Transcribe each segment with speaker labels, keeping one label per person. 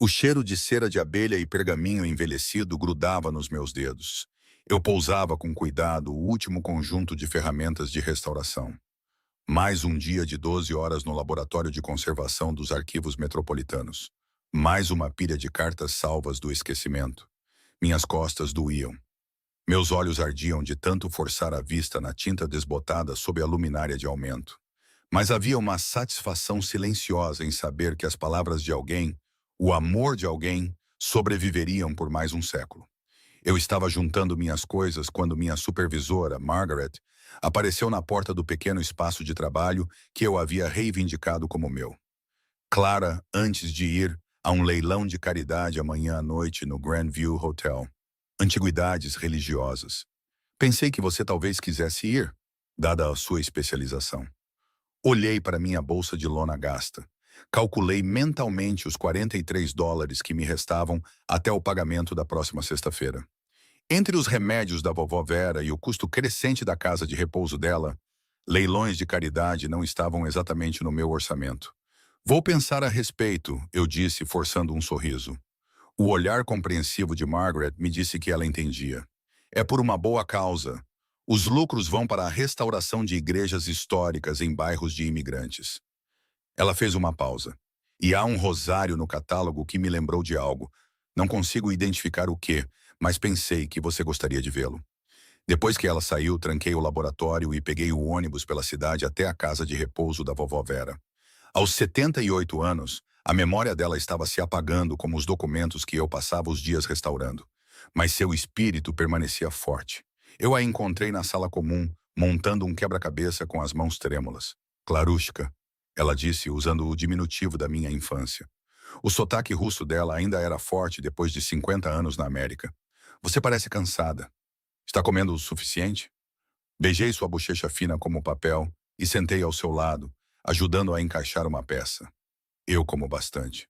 Speaker 1: O cheiro de cera de abelha e pergaminho envelhecido grudava nos meus dedos. Eu pousava com cuidado o último conjunto de ferramentas de restauração. Mais um dia de 12 horas no laboratório de conservação dos arquivos metropolitanos. Mais uma pilha de cartas salvas do esquecimento. Minhas costas doíam. Meus olhos ardiam de tanto forçar a vista na tinta desbotada sob a luminária de aumento. Mas havia uma satisfação silenciosa em saber que as palavras de alguém, o amor de alguém, sobreviveriam por mais um século. Eu estava juntando minhas coisas quando minha supervisora, Margaret, apareceu na porta do pequeno espaço de trabalho que eu havia reivindicado como meu. Clara, antes de ir a um leilão de caridade amanhã à noite no Grandview Hotel. Antiguidades religiosas. Pensei que você talvez quisesse ir, dada a sua especialização. Olhei para minha bolsa de lona gasta. Calculei mentalmente os US$ 43 que me restavam até o pagamento da próxima sexta-feira. Entre os remédios da vovó Vera e o custo crescente da casa de repouso dela, leilões de caridade não estavam exatamente no meu orçamento. Vou pensar a respeito, eu disse, forçando um sorriso. O olhar compreensivo de Margaret me disse que ela entendia. É por uma boa causa. Os lucros vão para a restauração de igrejas históricas em bairros de imigrantes. Ela fez uma pausa. E há um rosário no catálogo que me lembrou de algo. Não consigo identificar o quê, mas pensei que você gostaria de vê-lo. Depois que ela saiu, tranquei o laboratório e peguei o ônibus pela cidade até a casa de repouso da vovó Vera. Aos 78 anos, a memória dela estava se apagando como os documentos que eu passava os dias restaurando. Mas seu espírito permanecia forte. Eu a encontrei na sala comum, montando um quebra-cabeça com as mãos trêmulas. Klarushka, ela disse usando o diminutivo da minha infância. O sotaque russo dela ainda era forte depois de 50 anos na América. Você parece cansada. Está comendo o suficiente? Beijei sua bochecha fina como papel e sentei ao seu lado, ajudando a encaixar uma peça. Eu como bastante.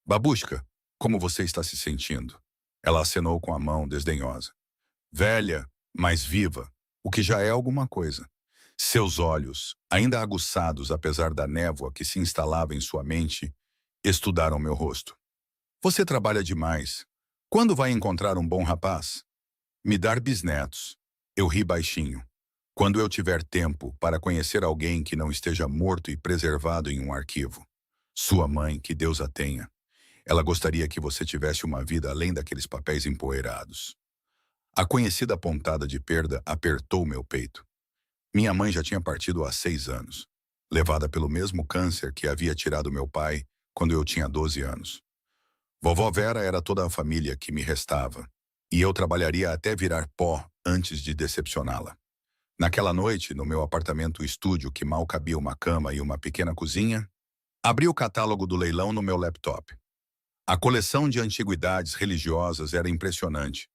Speaker 1: Babushka, como você está se sentindo? Ela acenou com a mão desdenhosa. Velha, mas viva, o que já é alguma coisa. Seus olhos, ainda aguçados apesar da névoa que se instalava em sua mente, estudaram meu rosto. Você trabalha demais. Quando vai encontrar um bom rapaz? Me dar bisnetos. Eu ri baixinho. Quando eu tiver tempo para conhecer alguém que não esteja morto e preservado em um arquivo. Sua mãe, que Deus a tenha. Ela gostaria que você tivesse uma vida além daqueles papéis empoeirados. A conhecida pontada de perda apertou meu peito. Minha mãe já tinha partido há 6 anos, levada pelo mesmo câncer que havia tirado meu pai quando eu tinha 12 anos. Vovó Vera era toda a família que me restava, e eu trabalharia até virar pó antes de decepcioná-la. Naquela noite, no meu apartamento-estúdio que mal cabia uma cama e uma pequena cozinha, abri o catálogo do leilão no meu laptop. A coleção de antiguidades religiosas era impressionante.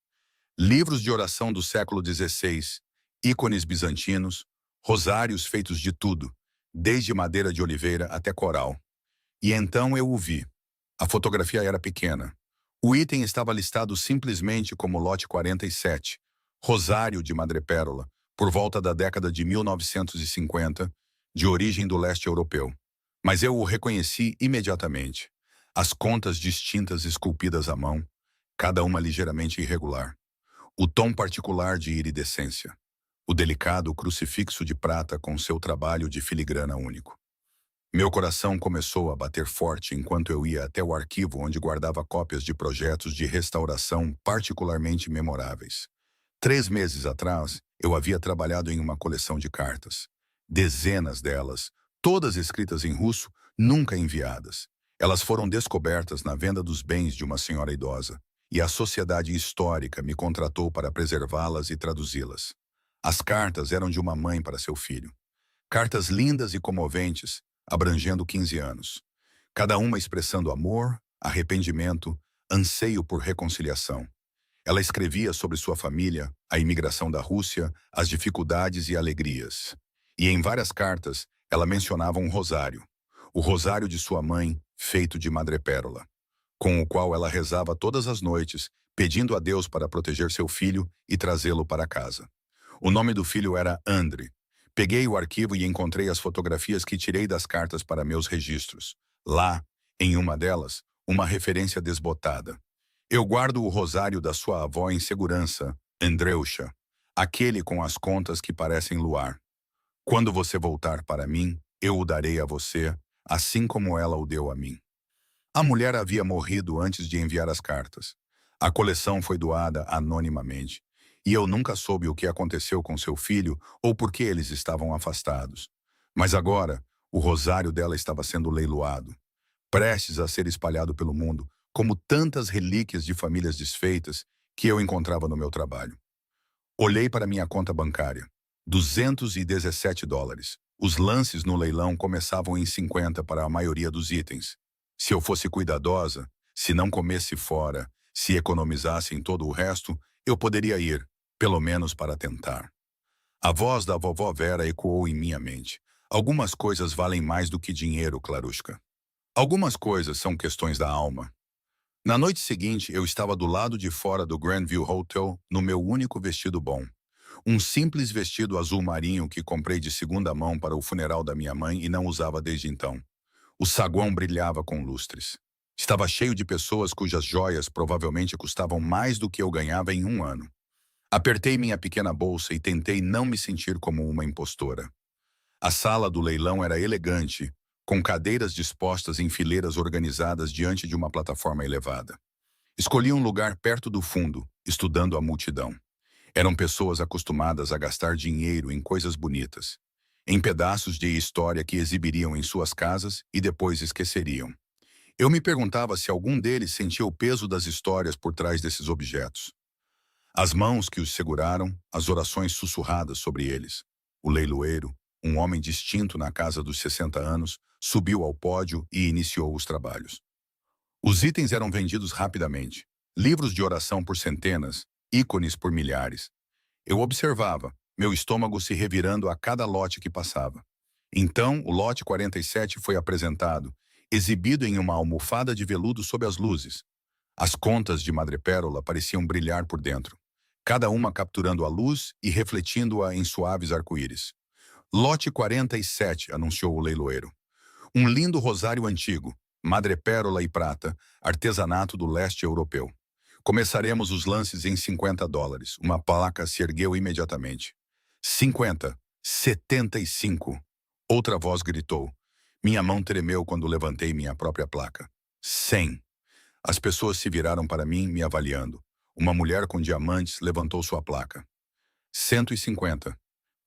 Speaker 1: Livros de oração do século XVI, ícones bizantinos, rosários feitos de tudo, desde madeira de oliveira até coral. E então eu o vi. A fotografia era pequena. O item estava listado simplesmente como lote 47, rosário de madrepérola, por volta da década de 1950, de origem do leste europeu. Mas eu o reconheci imediatamente. As contas distintas esculpidas à mão, cada uma ligeiramente irregular. O tom particular de iridescência. O delicado crucifixo de prata com seu trabalho de filigrana único. Meu coração começou a bater forte enquanto eu ia até o arquivo onde guardava cópias de projetos de restauração particularmente memoráveis. 3 meses atrás, eu havia trabalhado em uma coleção de cartas. Dezenas delas, todas escritas em russo, nunca enviadas. Elas foram descobertas na venda dos bens de uma senhora idosa, e a sociedade histórica me contratou para preservá-las e traduzi-las. As cartas eram de uma mãe para seu filho. Cartas lindas e comoventes, abrangendo 15 anos. Cada uma expressando amor, arrependimento, anseio por reconciliação. Ela escrevia sobre sua família, a imigração da Rússia, as dificuldades e alegrias. E em várias cartas, ela mencionava um rosário. O rosário de sua mãe, feito de madrepérola, com o qual ela rezava todas as noites, pedindo a Deus para proteger seu filho e trazê-lo para casa. O nome do filho era Andrei. Peguei o arquivo e encontrei as fotografias que tirei das cartas para meus registros. Lá, em uma delas, uma referência desbotada. Eu guardo o rosário da sua avó em segurança, Andreusha, aquele com as contas que parecem luar. Quando você voltar para mim, eu o darei a você, assim como ela o deu a mim. A mulher havia morrido antes de enviar as cartas. A coleção foi doada anonimamente, e eu nunca soube o que aconteceu com seu filho ou por que eles estavam afastados. Mas agora, o rosário dela estava sendo leiloado, prestes a ser espalhado pelo mundo, como tantas relíquias de famílias desfeitas que eu encontrava no meu trabalho. Olhei para minha conta bancária. $217. Os lances no leilão começavam em 50 para a maioria dos itens. Se eu fosse cuidadosa, se não comesse fora, se economizasse em todo o resto, eu poderia ir, pelo menos para tentar. A voz da vovó Vera ecoou em minha mente. Algumas coisas valem mais do que dinheiro, Clarushka. Algumas coisas são questões da alma. Na noite seguinte, eu estava do lado de fora do Grandview Hotel, no meu único vestido bom. Um simples vestido azul marinho que comprei de segunda mão para o funeral da minha mãe e não usava desde então. O saguão brilhava com lustres. Estava cheio de pessoas cujas joias provavelmente custavam mais do que eu ganhava em um ano. Apertei minha pequena bolsa e tentei não me sentir como uma impostora. A sala do leilão era elegante, com cadeiras dispostas em fileiras organizadas diante de uma plataforma elevada. Escolhi um lugar perto do fundo, estudando a multidão. Eram pessoas acostumadas a gastar dinheiro em coisas bonitas, em pedaços de história que exibiriam em suas casas e depois esqueceriam. Eu me perguntava se algum deles sentia o peso das histórias por trás desses objetos. As mãos que os seguraram, as orações sussurradas sobre eles. O leiloeiro, um homem distinto na casa dos 60 anos, subiu ao pódio e iniciou os trabalhos. Os itens eram vendidos rapidamente. Livros de oração por centenas, ícones por milhares. Eu observava, meu estômago se revirando a cada lote que passava. Então, o lote 47 foi apresentado, exibido em uma almofada de veludo sob as luzes. As contas de madrepérola pareciam brilhar por dentro, cada uma capturando a luz e refletindo-a em suaves arco-íris. Lote 47, anunciou o leiloeiro. Um lindo rosário antigo, madrepérola e prata, artesanato do leste europeu. Começaremos os lances em $50. Uma placa se ergueu imediatamente. 50, 75. Outra voz gritou. Minha mão tremeu quando levantei minha própria placa. 100. As pessoas se viraram para mim, me avaliando. Uma mulher com diamantes levantou sua placa. 150.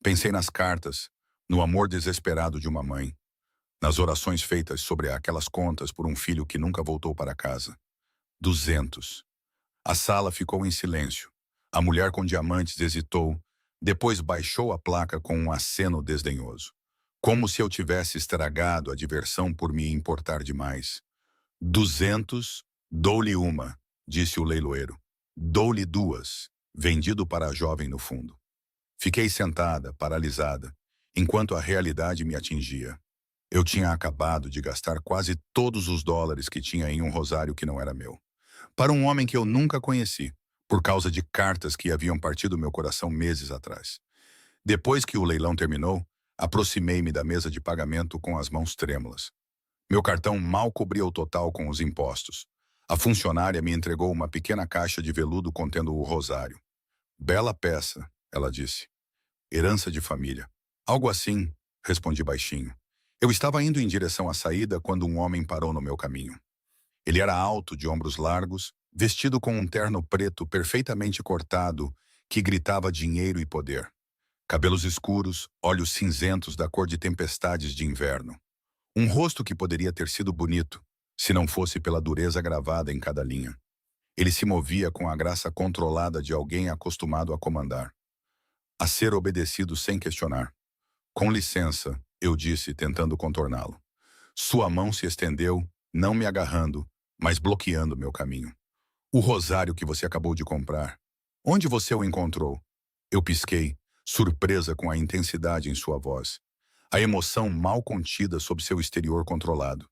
Speaker 1: Pensei nas cartas, no amor desesperado de uma mãe, nas orações feitas sobre aquelas contas por um filho que nunca voltou para casa. 200. A sala ficou em silêncio. A mulher com diamantes hesitou, depois baixou a placa com um aceno desdenhoso. Como se eu tivesse estragado a diversão por me importar demais. 200, dou-lhe uma, disse o leiloeiro. Dou-lhe duas, vendido para a jovem no fundo. Fiquei sentada, paralisada, enquanto a realidade me atingia. Eu tinha acabado de gastar quase todos os dólares que tinha em um rosário que não era meu. Para um homem que eu nunca conheci, por causa de cartas que haviam partido meu coração meses atrás. Depois que o leilão terminou, aproximei-me da mesa de pagamento com as mãos trêmulas. Meu cartão mal cobria o total com os impostos. A funcionária me entregou uma pequena caixa de veludo contendo o rosário. Bela peça, ela disse. Herança de família. Algo assim, respondi baixinho. Eu estava indo em direção à saída quando um homem parou no meu caminho. Ele era alto, de ombros largos, vestido com um terno preto perfeitamente cortado que gritava dinheiro e poder. Cabelos escuros, olhos cinzentos da cor de tempestades de inverno. Um rosto que poderia ter sido bonito, se não fosse pela dureza gravada em cada linha. Ele se movia com a graça controlada de alguém acostumado a comandar. A ser obedecido sem questionar. Com licença, eu disse, tentando contorná-lo. Sua mão se estendeu, não me agarrando, mas bloqueando meu caminho. O rosário que você acabou de comprar. Onde você o encontrou? Eu pisquei, surpresa com a intensidade em sua voz. A emoção mal contida sob seu exterior controlado.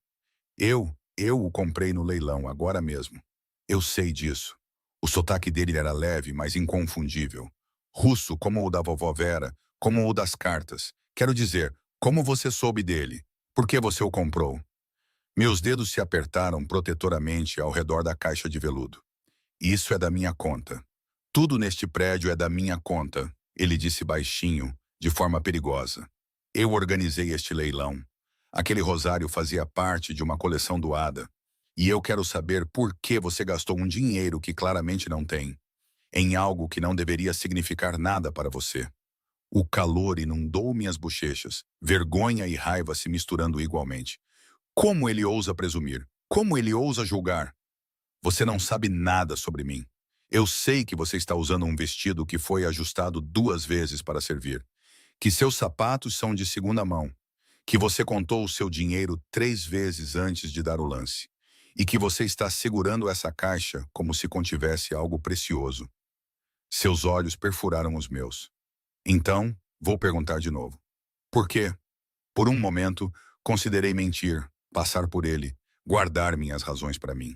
Speaker 1: Eu o comprei no leilão, agora mesmo. Eu sei disso. O sotaque dele era leve, mas inconfundível. Russo, como o da vovó Vera, como o das cartas. Quero dizer, como você soube dele? Por que você o comprou? Meus dedos se apertaram protetoramente ao redor da caixa de veludo. Isso é da minha conta. Tudo neste prédio é da minha conta, ele disse baixinho, de forma perigosa. Eu organizei este leilão. Aquele rosário fazia parte de uma coleção doada. E eu quero saber por que você gastou um dinheiro que claramente não tem, em algo que não deveria significar nada para você. O calor inundou minhas bochechas, vergonha e raiva se misturando igualmente. Como ele ousa presumir? Como ele ousa julgar? Você não sabe nada sobre mim. Eu sei que você está usando um vestido que foi ajustado 2 vezes para servir, que seus sapatos são de segunda mão, que você contou o seu dinheiro 3 vezes antes de dar o lance, e que você está segurando essa caixa como se contivesse algo precioso. Seus olhos perfuraram os meus. Então, vou perguntar de novo. Por quê? Por um momento, considerei mentir, passar por ele, guardar minhas razões para mim.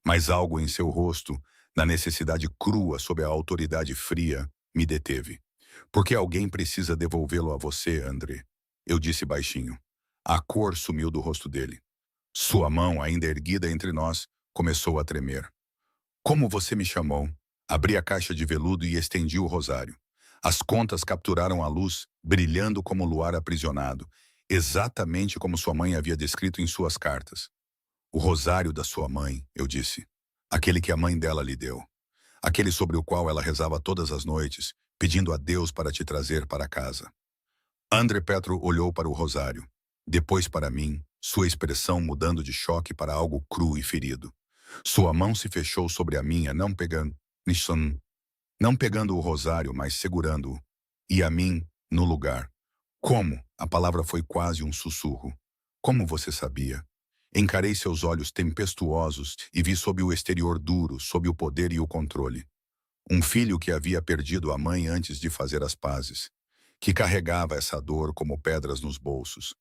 Speaker 1: Mas algo em seu rosto, na necessidade crua sob a autoridade fria, me deteve. Porque alguém precisa devolvê-lo a você, André. Eu disse baixinho. A cor sumiu do rosto dele. Sua mão, ainda erguida entre nós, começou a tremer. Como você me chamou? Abri a caixa de veludo e estendi o rosário. As contas capturaram a luz, brilhando como luar aprisionado, exatamente como sua mãe havia descrito em suas cartas. O rosário da sua mãe, eu disse. Aquele que a mãe dela lhe deu. Aquele sobre o qual ela rezava todas as noites, pedindo a Deus para te trazer para casa. André Petro olhou para o rosário. Depois para mim, sua expressão mudando de choque para algo cru e ferido. Sua mão se fechou sobre a minha, não pegando o rosário, mas segurando-o. E a mim, no lugar. Como? A palavra foi quase um sussurro. Como você sabia? Encarei seus olhos tempestuosos e vi sob o exterior duro, sob o poder e o controle. Um filho que havia perdido a mãe antes de fazer as pazes, que carregava essa dor como pedras nos bolsos.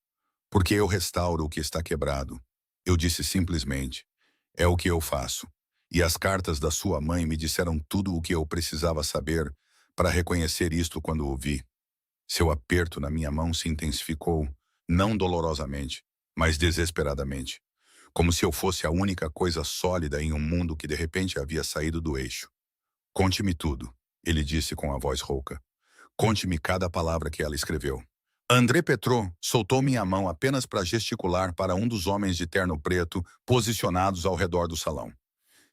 Speaker 1: Porque eu restauro o que está quebrado. Eu disse simplesmente, é o que eu faço. E as cartas da sua mãe me disseram tudo o que eu precisava saber para reconhecer isto quando o vi. Seu aperto na minha mão se intensificou, não dolorosamente, mas desesperadamente, como se eu fosse a única coisa sólida em um mundo que de repente havia saído do eixo. Conte-me tudo, ele disse com a voz rouca. Conte-me cada palavra que ela escreveu. André Petro soltou minha mão apenas para gesticular para um dos homens de terno preto posicionados ao redor do salão.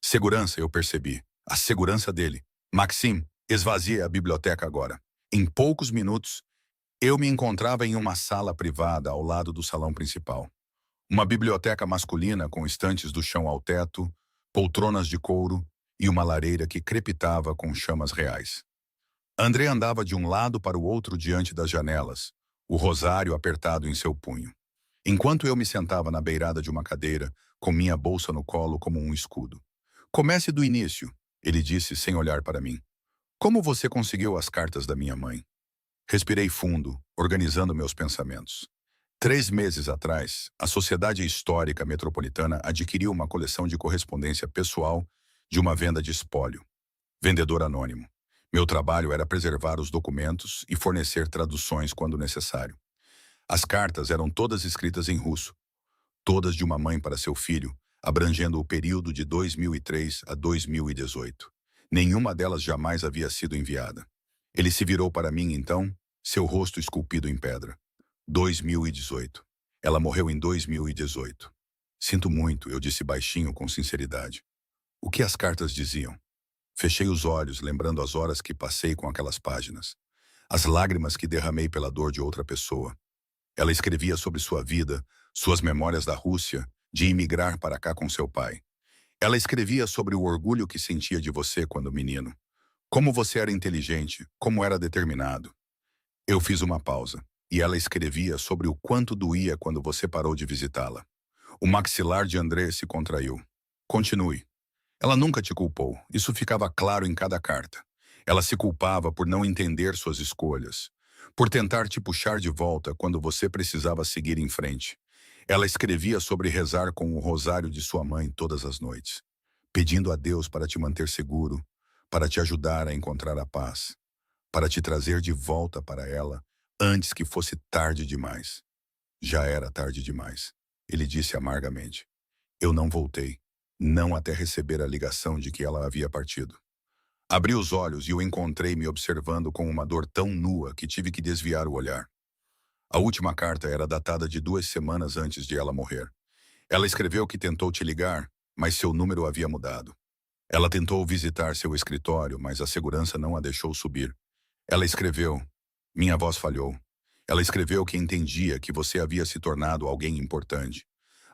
Speaker 1: Segurança, eu percebi. A segurança dele. Maxime, esvazie a biblioteca agora. Em poucos minutos, eu me encontrava em uma sala privada ao lado do salão principal. Uma biblioteca masculina com estantes do chão ao teto, poltronas de couro e uma lareira que crepitava com chamas reais. André andava de um lado para o outro diante das janelas, o rosário apertado em seu punho. Enquanto eu me sentava na beirada de uma cadeira, com minha bolsa no colo como um escudo. Comece do início, ele disse sem olhar para mim. Como você conseguiu as cartas da minha mãe? Respirei fundo, organizando meus pensamentos. 3 meses atrás, a Sociedade Histórica Metropolitana adquiriu uma coleção de correspondência pessoal de uma venda de espólio. Vendedor anônimo. Meu trabalho era preservar os documentos e fornecer traduções quando necessário. As cartas eram todas escritas em russo, todas de uma mãe para seu filho, abrangendo o período de 2003 a 2018. Nenhuma delas jamais havia sido enviada. Ele se virou para mim então, seu rosto esculpido em pedra. 2018. Ela morreu em 2018. Sinto muito, eu disse baixinho com sinceridade. O que as cartas diziam? Fechei os olhos, lembrando as horas que passei com aquelas páginas. As lágrimas que derramei pela dor de outra pessoa. Ela escrevia sobre sua vida, suas memórias da Rússia, de imigrar para cá com seu pai. Ela escrevia sobre o orgulho que sentia de você quando menino. Como você era inteligente, como era determinado. Eu fiz uma pausa, e ela escrevia sobre o quanto doía quando você parou de visitá-la. O maxilar de André se contraiu. Continue. Ela nunca te culpou, isso ficava claro em cada carta. Ela se culpava por não entender suas escolhas, por tentar te puxar de volta quando você precisava seguir em frente. Ela escrevia sobre rezar com o rosário de sua mãe todas as noites, pedindo a Deus para te manter seguro, para te ajudar a encontrar a paz, para te trazer de volta para ela antes que fosse tarde demais. Já era tarde demais. ele disse amargamente. Eu não voltei. Não até receber a ligação de que ela havia partido. Abri os olhos e o encontrei me observando com uma dor tão nua que tive que desviar o olhar. A última carta era datada de 2 semanas antes de ela morrer. Ela escreveu que tentou te ligar, mas seu número havia mudado. Ela tentou visitar seu escritório, mas a segurança não a deixou subir. Ela escreveu: minha voz falhou. Ela escreveu que entendia que você havia se tornado alguém importante.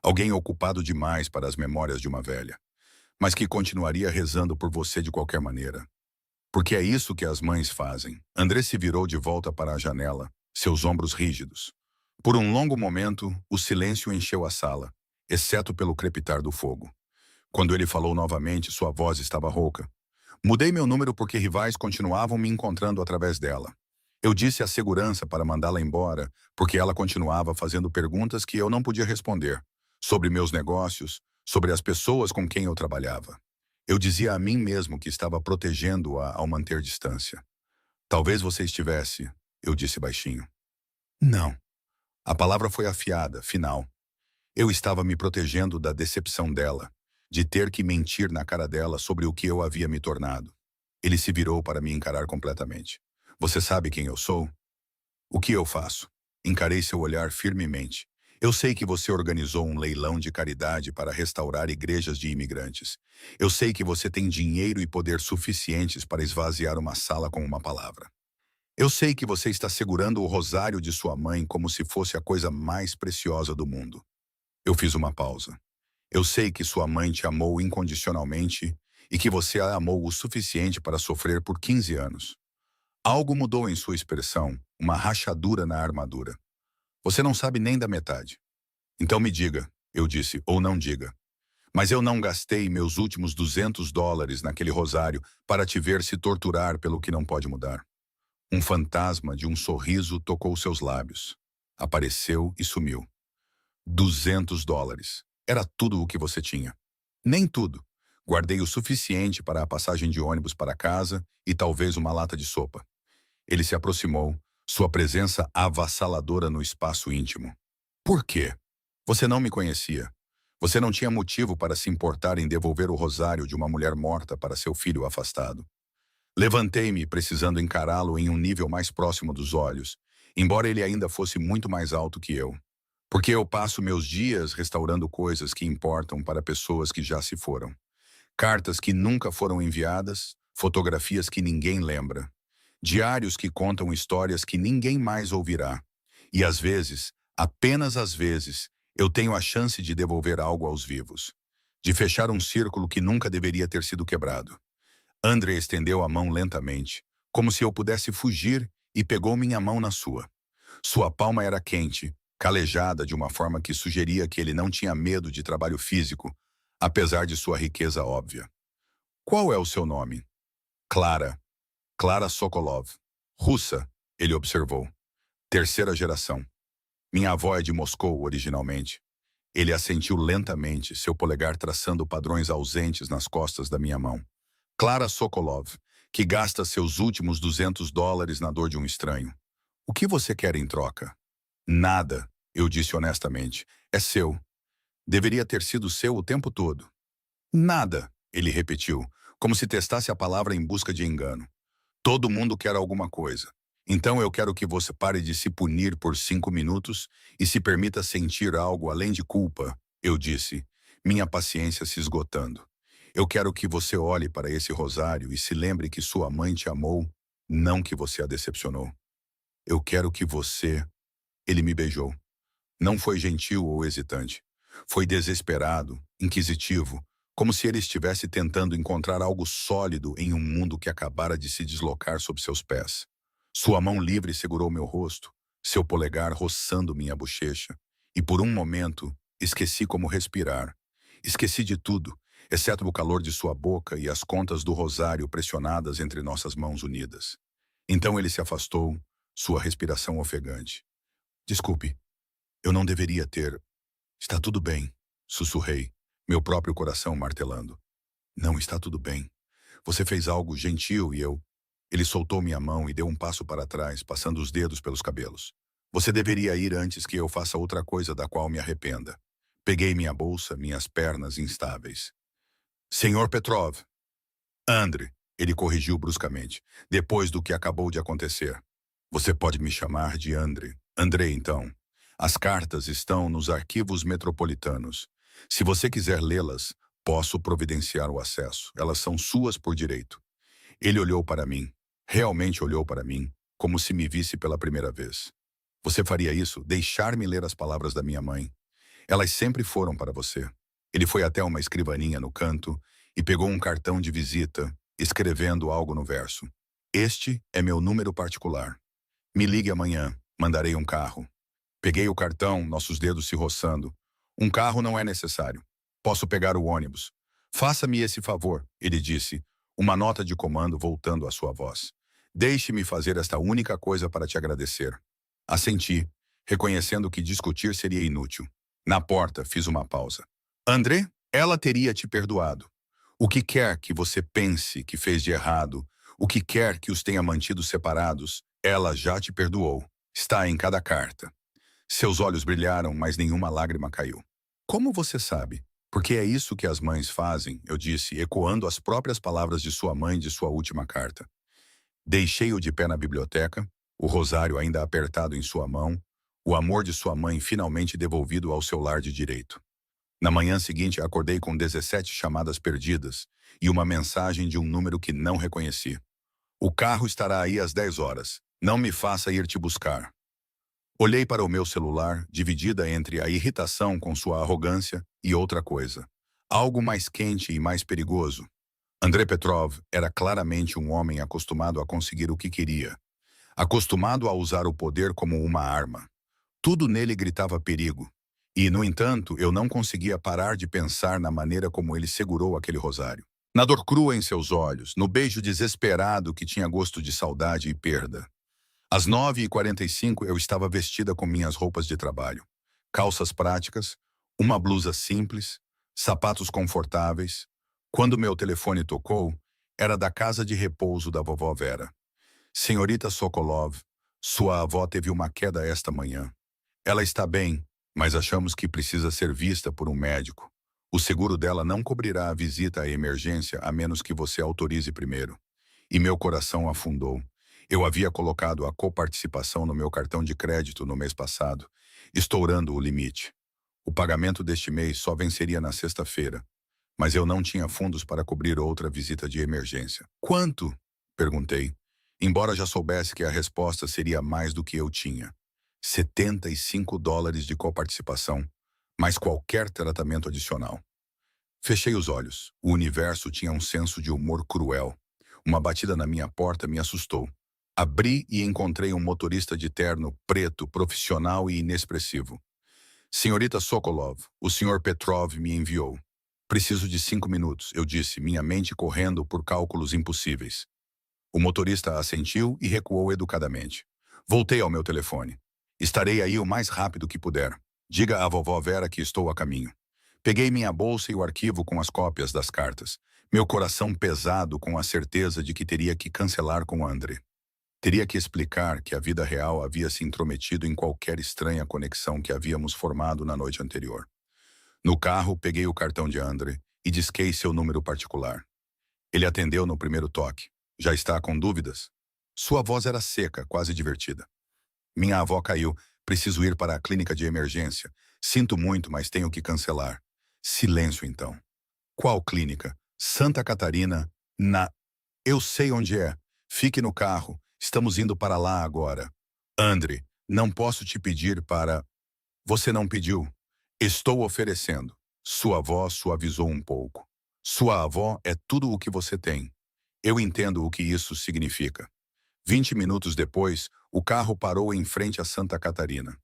Speaker 1: Alguém ocupado demais para as memórias de uma velha. Mas que continuaria rezando por você de qualquer maneira. Porque é isso que as mães fazem. André se virou de volta para a janela, seus ombros rígidos. Por um longo momento, o silêncio encheu a sala, exceto pelo crepitar do fogo. Quando ele falou novamente, sua voz estava rouca. Mudei meu número porque rivais continuavam me encontrando através dela. Eu disse à segurança para mandá-la embora, porque ela continuava fazendo perguntas que eu não podia responder, sobre meus negócios, sobre as pessoas com quem eu trabalhava. Eu dizia a mim mesmo que estava protegendo-a ao manter distância. Talvez você estivesse, eu disse baixinho. Não. A palavra foi afiada, final. Eu estava me protegendo da decepção dela, de ter que mentir na cara dela sobre o que eu havia me tornado. Ele se virou para me encarar completamente. Você sabe quem eu sou? O que eu faço? Encarei seu olhar firmemente. Eu sei que você organizou um leilão de caridade para restaurar igrejas de imigrantes. Eu sei que você tem dinheiro e poder suficientes para esvaziar uma sala com uma palavra. Eu sei que você está segurando o rosário de sua mãe como se fosse a coisa mais preciosa do mundo. Eu fiz uma pausa. Eu sei que sua mãe te amou incondicionalmente e que você a amou o suficiente para sofrer por 15 anos. Algo mudou em sua expressão, uma rachadura na armadura. Você não sabe nem da metade. Então me diga, eu disse, ou não diga. Mas eu não gastei meus últimos $200 naquele rosário para te ver se torturar pelo que não pode mudar. Um fantasma de um sorriso tocou seus lábios. Apareceu e sumiu. $200. Era tudo o que você tinha. Nem tudo. Guardei o suficiente para a passagem de ônibus para casa e talvez uma lata de sopa. Ele se aproximou, sua presença avassaladora no espaço íntimo. Por quê? Você não me conhecia. Você não tinha motivo para se importar em devolver o rosário de uma mulher morta para seu filho afastado. Levantei-me, precisando encará-lo em um nível mais próximo dos olhos, embora ele ainda fosse muito mais alto que eu. Porque eu passo meus dias restaurando coisas que importam para pessoas que já se foram. Cartas que nunca foram enviadas, fotografias que ninguém lembra. Diários que contam histórias que ninguém mais ouvirá. E às vezes, apenas às vezes, eu tenho a chance de devolver algo aos vivos. De fechar um círculo que nunca deveria ter sido quebrado. André estendeu a mão lentamente, como se eu pudesse fugir, e pegou minha mão na sua. Sua palma era quente, calejada de uma forma que sugeria que ele não tinha medo de trabalho físico, apesar de sua riqueza óbvia. Qual é o seu nome? Clara. Clara Sokolov. Russa, ele observou. Terceira geração. Minha avó é de Moscou, originalmente. Ele assentiu lentamente, seu polegar traçando padrões ausentes nas costas da minha mão. Clara Sokolov, que gasta seus últimos $200 na dor de um estranho. O que você quer em troca? Nada, eu disse honestamente. É seu. Deveria ter sido seu o tempo todo. Nada, ele repetiu, como se testasse a palavra em busca de engano. Todo mundo quer alguma coisa. Então eu quero que você pare de se punir por 5 minutos e se permita sentir algo além de culpa, eu disse, minha paciência se esgotando. Eu quero que você olhe para esse rosário e se lembre que sua mãe te amou, não que você a decepcionou. Eu quero que você... Ele me beijou. Não foi gentil ou hesitante. Foi desesperado, inquisitivo, como se ele estivesse tentando encontrar algo sólido em um mundo que acabara de se deslocar sob seus pés. Sua mão livre segurou meu rosto, seu polegar roçando minha bochecha, e por um momento esqueci como respirar. Esqueci de tudo, exceto o calor de sua boca e as contas do rosário pressionadas entre nossas mãos unidas. Então ele se afastou, sua respiração ofegante. Desculpe, eu não deveria ter... Está tudo bem, sussurrei, meu próprio coração martelando. Não está tudo bem. Você fez algo gentil e eu... Ele soltou minha mão e deu um passo para trás, passando os dedos pelos cabelos. Você deveria ir antes que eu faça outra coisa da qual me arrependa. Peguei minha bolsa, minhas pernas instáveis. Senhor Petrov. André, ele corrigiu bruscamente, depois do que acabou de acontecer. Você pode me chamar de André. André, então. As cartas estão nos arquivos metropolitanos. Se você quiser lê-las, posso providenciar o acesso. Elas são suas por direito. Ele olhou para mim. Realmente olhou para mim, como se me visse pela primeira vez. Você faria isso? Deixar-me ler as palavras da minha mãe? Elas sempre foram para você. Ele foi até uma escrivaninha no canto e pegou um cartão de visita, escrevendo algo no verso. Este é meu número particular. Me ligue amanhã, mandarei um carro. Peguei o cartão, nossos dedos se roçando. Um carro não é necessário. Posso pegar o ônibus. Faça-me esse favor, ele disse, uma nota de comando voltando à sua voz. Deixe-me fazer esta única coisa para te agradecer. Assenti, reconhecendo que discutir seria inútil. Na porta, fiz uma pausa. André, ela teria te perdoado. O que quer que você pense que fez de errado, o que quer que os tenha mantido separados, ela já te perdoou. Está em cada carta. Seus olhos brilharam, mas nenhuma lágrima caiu. Como você sabe? Porque é isso que as mães fazem, eu disse, ecoando as próprias palavras de sua mãe de sua última carta. Deixei-o de pé na biblioteca, o rosário ainda apertado em sua mão, o amor de sua mãe finalmente devolvido ao seu lar de direito. Na manhã seguinte, acordei com 17 chamadas perdidas e uma mensagem de um número que não reconheci. O carro estará aí às 10 horas. Não me faça ir te buscar. Olhei para o meu celular, dividida entre a irritação com sua arrogância e outra coisa. Algo mais quente e mais perigoso. André Petrov era claramente um homem acostumado a conseguir o que queria. Acostumado a usar o poder como uma arma. Tudo nele gritava perigo. E, no entanto, eu não conseguia parar de pensar na maneira como ele segurou aquele rosário. Na dor crua em seus olhos, no beijo desesperado que tinha gosto de saudade e perda. Às 9h45 eu estava vestida com minhas roupas de trabalho. Calças práticas, uma blusa simples, sapatos confortáveis. Quando meu telefone tocou, era da casa de repouso da vovó Vera. Senhorita Sokolov, sua avó teve uma queda esta manhã. Ela está bem, mas achamos que precisa ser vista por um médico. O seguro dela não cobrirá a visita à emergência a menos que você autorize primeiro. E meu coração afundou. Eu havia colocado a coparticipação no meu cartão de crédito no mês passado, estourando o limite. O pagamento deste mês só venceria na sexta-feira, mas eu não tinha fundos para cobrir outra visita de emergência. Quanto? Perguntei, embora já soubesse que a resposta seria mais do que eu tinha. $75 de coparticipação, mais qualquer tratamento adicional. Fechei os olhos. O universo tinha um senso de humor cruel. Uma batida na minha porta me assustou. Abri e encontrei um motorista de terno preto, profissional e inexpressivo. Senhorita Sokolov, o senhor Petrov me enviou. Preciso de 5 minutos, eu disse, minha mente correndo por cálculos impossíveis. O motorista assentiu e recuou educadamente. Voltei ao meu telefone. Estarei aí o mais rápido que puder. Diga à vovó Vera que estou a caminho. Peguei minha bolsa e o arquivo com as cópias das cartas. Meu coração pesado com a certeza de que teria que cancelar com André. Teria que explicar que a vida real havia se intrometido em qualquer estranha conexão que havíamos formado na noite anterior. No carro, peguei o cartão de André e disquei seu número particular. Ele atendeu no primeiro toque. Já está com dúvidas? Sua voz era seca, quase divertida. Minha avó caiu. Preciso ir para a clínica de emergência. Sinto muito, mas tenho que cancelar. Silêncio, então. Qual clínica? Santa Catarina, Eu sei onde é. Fique no carro. Estamos indo para lá agora. André, não posso te pedir para... Você não pediu. Estou oferecendo. Sua avó suavizou um pouco. Sua avó é tudo o que você tem. Eu entendo o que isso significa. 20 minutos depois, o carro parou em frente a Santa Catarina.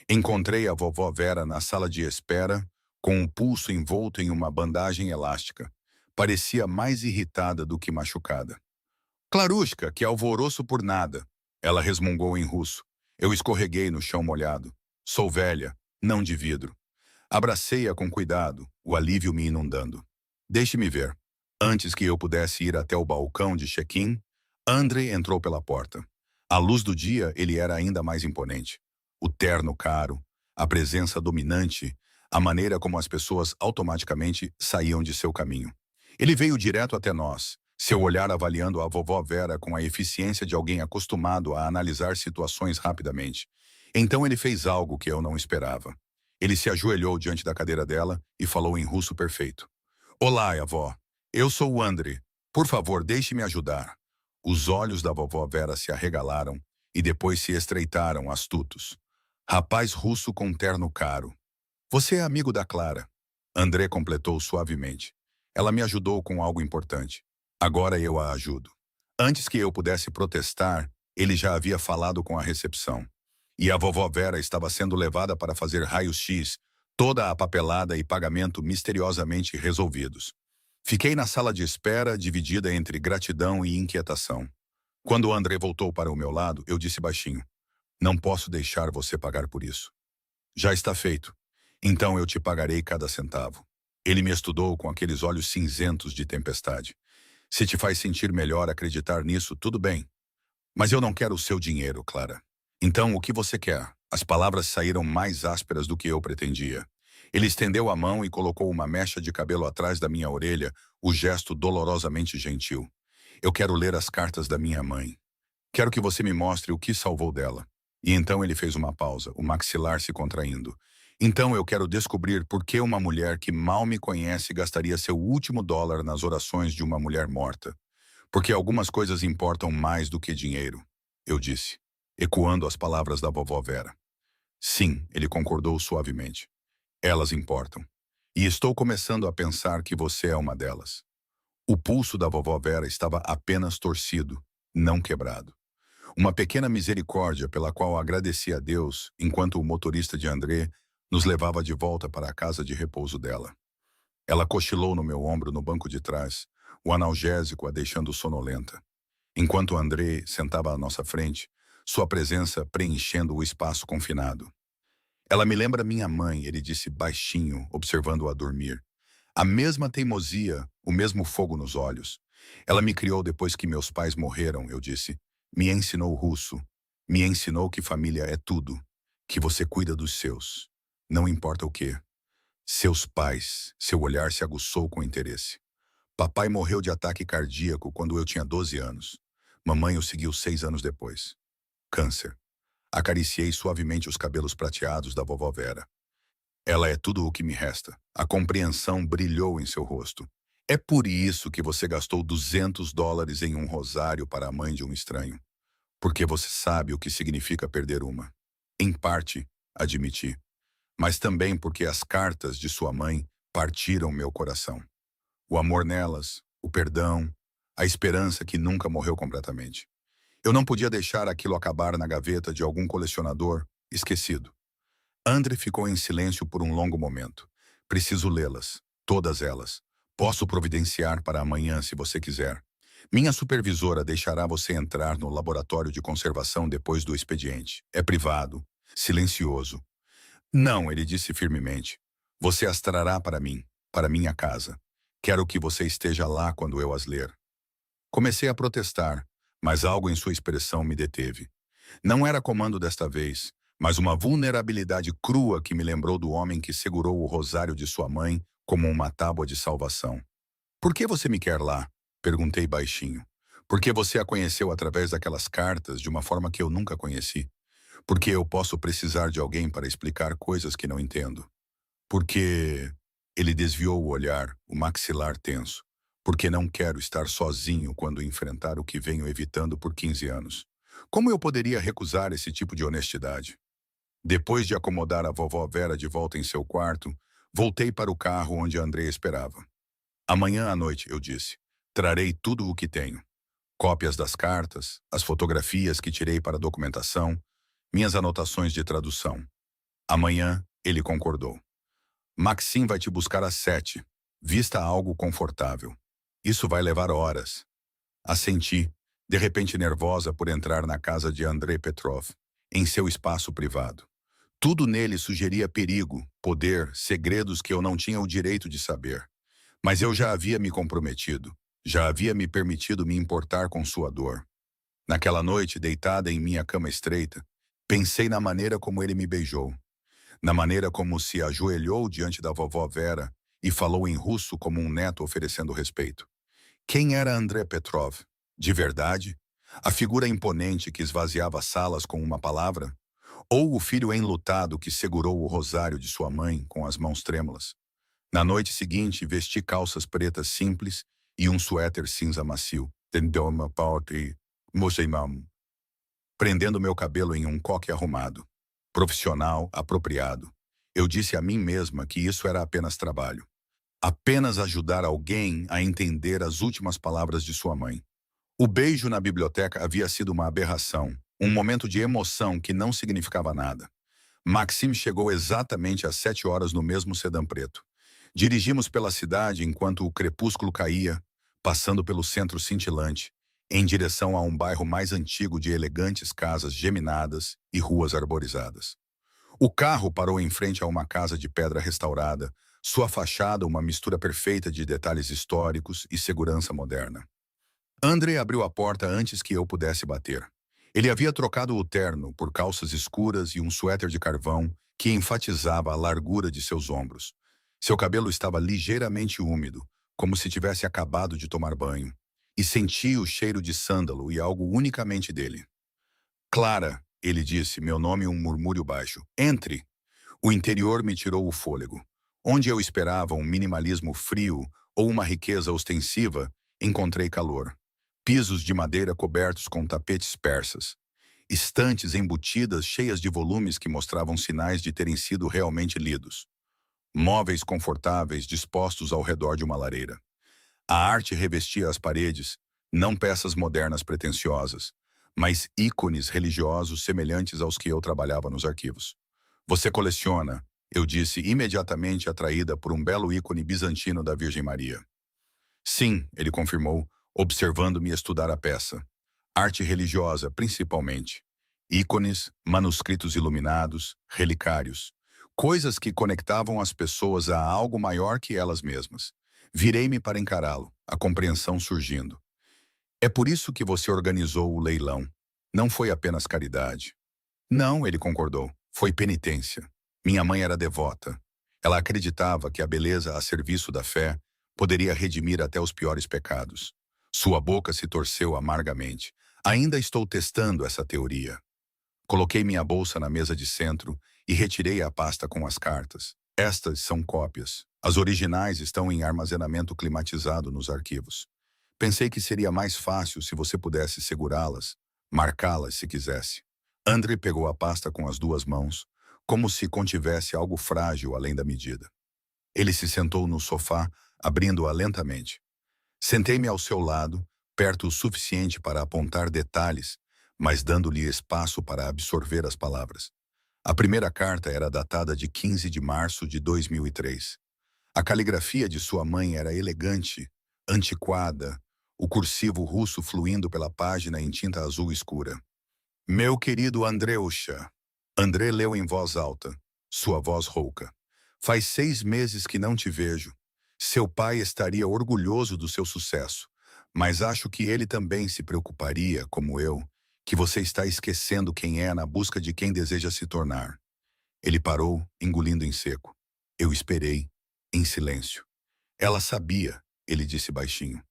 Speaker 1: Encontrei a vovó Vera na sala de espera, com o pulso envolto em uma bandagem elástica. Parecia mais irritada do que machucada. Clarushka, que alvoroço por nada. Ela resmungou em russo. Eu escorreguei no chão molhado. Sou velha, não de vidro. Abracei-a com cuidado, o alívio me inundando. Deixe-me ver. Antes que eu pudesse ir até o balcão de check-in, André entrou pela porta. À luz do dia, ele era ainda mais imponente. O terno caro, a presença dominante, a maneira como as pessoas automaticamente saíam de seu caminho. Ele veio direto até nós, seu olhar avaliando a vovó Vera com a eficiência de alguém acostumado a analisar situações rapidamente. Então ele fez algo que eu não esperava. Ele se ajoelhou diante da cadeira dela e falou em russo perfeito. Olá, avó. Eu sou o André. Por favor, deixe-me ajudar. Os olhos da vovó Vera se arregalaram e depois se estreitaram, astutos. Rapaz russo com terno caro. Você é amigo da Clara. André completou suavemente. Ela me ajudou com algo importante. Agora eu a ajudo. Antes que eu pudesse protestar, ele já havia falado com a recepção. E a vovó Vera estava sendo levada para fazer raios-x, toda a papelada e pagamento misteriosamente resolvidos. Fiquei na sala de espera, dividida entre gratidão e inquietação. Quando o André voltou para o meu lado, eu disse baixinho, não posso deixar você pagar por isso. Já está feito. Então eu te pagarei cada centavo. Ele me estudou com aqueles olhos cinzentos de tempestade. Se te faz sentir melhor acreditar nisso, tudo bem. Mas eu não quero o seu dinheiro, Clara. Então, o que você quer? As palavras saíram mais ásperas do que eu pretendia. Ele estendeu a mão e colocou uma mecha de cabelo atrás da minha orelha, o gesto dolorosamente gentil. Eu quero ler as cartas da minha mãe. Quero que você me mostre o que salvou dela. E então ele fez uma pausa, o maxilar se contraindo. Então eu quero descobrir por que uma mulher que mal me conhece gastaria seu último dólar nas orações de uma mulher morta. Porque algumas coisas importam mais do que dinheiro, eu disse, ecoando as palavras da vovó Vera. Sim, ele concordou suavemente. Elas importam. E estou começando a pensar que você é uma delas. O pulso da vovó Vera estava apenas torcido, não quebrado. Uma pequena misericórdia pela qual agradeci a Deus enquanto o motorista de André nos levava de volta para a casa de repouso dela. Ela cochilou no meu ombro no banco de trás, o analgésico a deixando sonolenta. Enquanto André sentava à nossa frente, sua presença preenchendo o espaço confinado. Ela me lembra minha mãe, ele disse baixinho, observando-a dormir. A mesma teimosia, o mesmo fogo nos olhos. Ela me criou depois que meus pais morreram, eu disse. Me ensinou russo. Me ensinou que família é tudo. Que você cuida dos seus. Não importa o quê. Seus pais. Seu olhar se aguçou com interesse. Papai morreu de ataque cardíaco quando eu tinha 12 anos. Mamãe o seguiu 6 anos depois. Câncer. Acariciei suavemente os cabelos prateados da vovó Vera. Ela é tudo o que me resta. A compreensão brilhou em seu rosto. É por isso que você gastou 200 dólares em um rosário para a mãe de um estranho. Porque você sabe o que significa perder uma. Em parte, admiti. Mas também porque as cartas de sua mãe partiram meu coração. O amor nelas, o perdão, a esperança que nunca morreu completamente. Eu não podia deixar aquilo acabar na gaveta de algum colecionador, esquecido. André ficou em silêncio por um longo momento. Preciso lê-las, todas elas. Posso providenciar para amanhã se você quiser. Minha supervisora deixará você entrar no laboratório de conservação depois do expediente. É privado, silencioso. Não, ele disse firmemente. Você as trará para mim, para minha casa. Quero que você esteja lá quando eu as ler. Comecei a protestar, mas algo em sua expressão me deteve. Não era comando desta vez, mas uma vulnerabilidade crua que me lembrou do homem que segurou o rosário de sua mãe como uma tábua de salvação. Por que você me quer lá? Perguntei baixinho. Porque você a conheceu através daquelas cartas de uma forma que eu nunca conheci. Porque eu posso precisar de alguém para explicar coisas que não entendo. Porque... Ele desviou o olhar, o maxilar tenso. Porque não quero estar sozinho quando enfrentar o que venho evitando por 15 anos. Como eu poderia recusar esse tipo de honestidade? Depois de acomodar a vovó Vera de volta em seu quarto, voltei para o carro onde André esperava. Amanhã à noite, eu disse, trarei tudo o que tenho. Cópias das cartas, as fotografias que tirei para a documentação, minhas anotações de tradução. Amanhã, ele concordou. Maxim vai te buscar às 7. Vista algo confortável. Isso vai levar horas. Assenti, de repente nervosa por entrar na casa de Andrei Petrov, em seu espaço privado. Tudo nele sugeria perigo, poder, segredos que eu não tinha o direito de saber. Mas eu já havia me comprometido, já havia me permitido me importar com sua dor. Naquela noite, deitada em minha cama estreita, pensei na maneira como ele me beijou. na maneira como se ajoelhou diante da vovó Vera e falou em russo como um neto oferecendo respeito. Quem era Andrei Petrov? De verdade? A figura imponente que esvaziava salas com uma palavra? Ou o filho enlutado que segurou o rosário de sua mãe com as mãos trêmulas? Na noite seguinte, vesti calças pretas simples e um suéter cinza macio, prendendo meu cabelo em um coque arrumado. Profissional, apropriado. Eu disse a mim mesma que isso era apenas trabalho. Apenas ajudar alguém a entender as últimas palavras de sua mãe. O beijo na biblioteca havia sido uma aberração, um momento de emoção que não significava nada. Maxime chegou exatamente às 7 horas no mesmo sedã preto. Dirigimos pela cidade enquanto o crepúsculo caía, passando pelo centro cintilante, em direção a um bairro mais antigo de elegantes casas geminadas e ruas arborizadas. O carro parou em frente a uma casa de pedra restaurada, sua fachada uma mistura perfeita de detalhes históricos e segurança moderna. André abriu a porta antes que eu pudesse bater. Ele havia trocado o terno por calças escuras e um suéter de carvão que enfatizava a largura de seus ombros. Seu cabelo estava ligeiramente úmido, como se tivesse acabado de tomar banho, e sentia o cheiro de sândalo e algo unicamente dele. Clara, ele disse, meu nome um murmúrio baixo. Entre! O interior me tirou o fôlego. Onde eu esperava um minimalismo frio ou uma riqueza ostensiva, encontrei calor. Pisos de madeira cobertos com tapetes persas. Estantes embutidas cheias de volumes que mostravam sinais de terem sido realmente lidos. Móveis confortáveis dispostos ao redor de uma lareira. A arte revestia as paredes, não peças modernas pretensiosas, mas ícones religiosos semelhantes aos que eu trabalhava nos arquivos. Você coleciona, eu disse imediatamente atraída por um belo ícone bizantino da Virgem Maria. Sim, ele confirmou, observando-me estudar a peça. Arte religiosa, principalmente. Ícones, manuscritos iluminados, relicários. Coisas que conectavam as pessoas a algo maior que elas mesmas. Virei-me para encará-lo, a compreensão surgindo. É por isso que você organizou o leilão. Não foi apenas caridade. Não, ele concordou. Foi penitência. Minha mãe era devota. Ela acreditava que a beleza a serviço da fé poderia redimir até os piores pecados. Sua boca se torceu amargamente. Ainda estou testando essa teoria. Coloquei minha bolsa na mesa de centro e retirei a pasta com as cartas. Estas são cópias. As originais estão em armazenamento climatizado nos arquivos. Pensei que seria mais fácil se você pudesse segurá-las, marcá-las se quisesse. André pegou a pasta com as duas mãos, como se contivesse algo frágil além da medida. Ele se sentou no sofá, abrindo-a lentamente. Sentei-me ao seu lado, perto o suficiente para apontar detalhes, mas dando-lhe espaço para absorver as palavras. A primeira carta era datada de 15 de março de 2003. A caligrafia de sua mãe era elegante, antiquada, o cursivo russo fluindo pela página em tinta azul escura. Meu querido Andreusha. André leu em voz alta, sua voz rouca. Faz 6 meses que não te vejo. Seu pai estaria orgulhoso do seu sucesso, mas acho que ele também se preocuparia, como eu, que você está esquecendo quem é na busca de quem deseja se tornar. Ele parou, engolindo em seco. Eu esperei, em silêncio. Ela sabia, ele disse baixinho.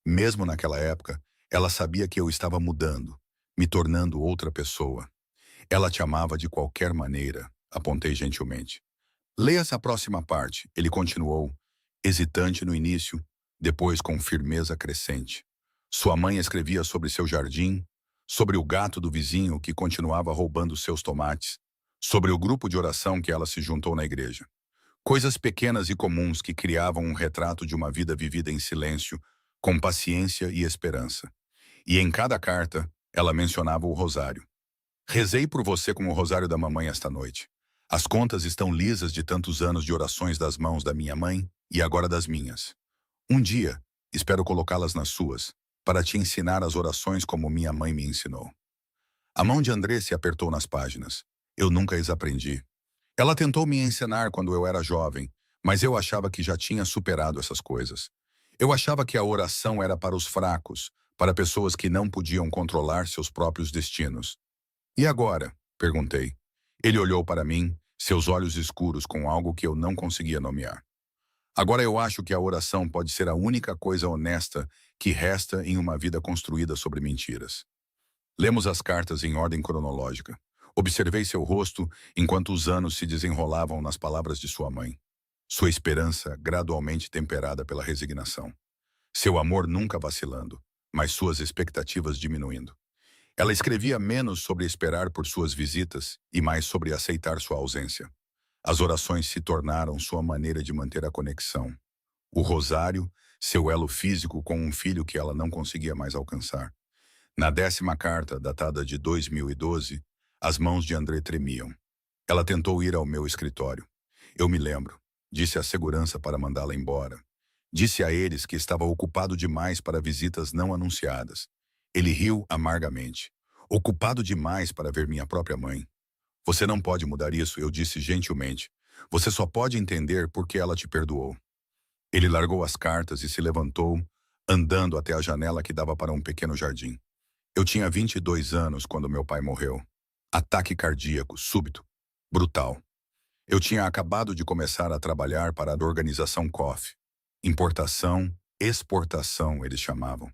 Speaker 1: Mesmo naquela época, ela sabia que eu estava mudando, me tornando outra pessoa. Ela te amava de qualquer maneira, apontei gentilmente. Leia essa próxima parte, ele continuou, hesitante no início, depois com firmeza crescente. Sua mãe escrevia sobre seu jardim, sobre o gato do vizinho que continuava roubando seus tomates, sobre o grupo de oração que ela se juntou na igreja. Coisas pequenas e comuns que criavam um retrato de uma vida vivida em silêncio, com paciência e esperança. E em cada carta, ela mencionava o rosário. Rezei por você com o rosário da mamãe esta noite. As contas estão lisas de tantos anos de orações das mãos da minha mãe e agora das minhas. Um dia, espero colocá-las nas suas, para te ensinar as orações como minha mãe me ensinou. A mão de André se apertou nas páginas. Eu nunca as aprendi. Ela tentou me ensinar quando eu era jovem, mas eu achava que já tinha superado essas coisas. Eu achava que a oração era para os fracos, para pessoas que não podiam controlar seus próprios destinos. E agora? Perguntei. Ele olhou para mim, seus olhos escuros com algo que eu não conseguia nomear. Agora eu acho que a oração pode ser a única coisa honesta que resta em uma vida construída sobre mentiras. Lemos as cartas em ordem cronológica. Observei seu rosto enquanto os anos se desenrolavam nas palavras de sua mãe. Sua esperança gradualmente temperada pela resignação. Seu amor nunca vacilando, mas suas expectativas diminuindo. Ela escrevia menos sobre esperar por suas visitas e mais sobre aceitar sua ausência. As orações se tornaram sua maneira de manter a conexão. O rosário, seu elo físico com um filho que ela não conseguia mais alcançar. Na 10ª carta, datada de 2012, as mãos de André tremiam. Ela tentou ir ao meu escritório. Eu me lembro. Disse à segurança para mandá-la embora. Disse a eles que estava ocupado demais para visitas não anunciadas. Ele riu amargamente. Ocupado demais para ver minha própria mãe. Você não pode mudar isso, eu disse gentilmente. Você só pode entender porque ela te perdoou. Ele largou as cartas e se levantou, andando até a janela que dava para um pequeno jardim. Eu tinha 22 anos quando meu pai morreu. Ataque cardíaco, súbito, brutal. Eu tinha acabado de começar a trabalhar para a organização COF. Importação, exportação, eles chamavam.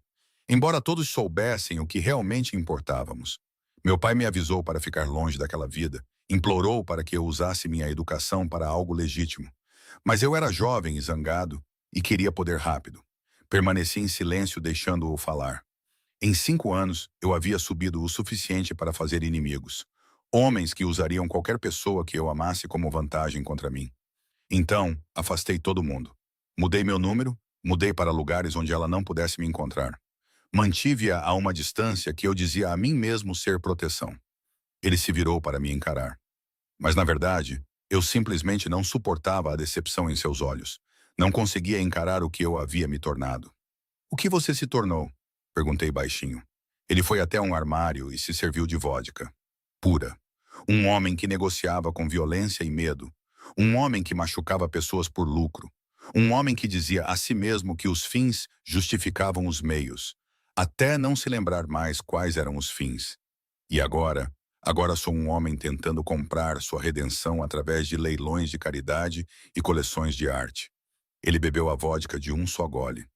Speaker 1: Embora todos soubessem o que realmente importávamos. Meu pai me avisou para ficar longe daquela vida, implorou para que eu usasse minha educação para algo legítimo. Mas eu era jovem e zangado, e queria poder rápido. Permaneci em silêncio deixando-o falar. Em 5 anos, eu havia subido o suficiente para fazer inimigos. Homens que usariam qualquer pessoa que eu amasse como vantagem contra mim. Então, afastei todo mundo. Mudei meu número, mudei para lugares onde ela não pudesse me encontrar. Mantive-a a uma distância que eu dizia a mim mesmo ser proteção. Ele se virou para me encarar. Mas, na verdade, eu simplesmente não suportava a decepção em seus olhos. Não conseguia encarar o que eu havia me tornado. O que você se tornou? Perguntei baixinho. Ele foi até um armário e se serviu de vodka. Pura. Um homem que negociava com violência e medo. Um homem que machucava pessoas por lucro. Um homem que dizia a si mesmo que os fins justificavam os meios, até não se lembrar mais quais eram os fins. E agora sou um homem tentando comprar sua redenção através de leilões de caridade e coleções de arte. Ele bebeu a vodka de um só gole.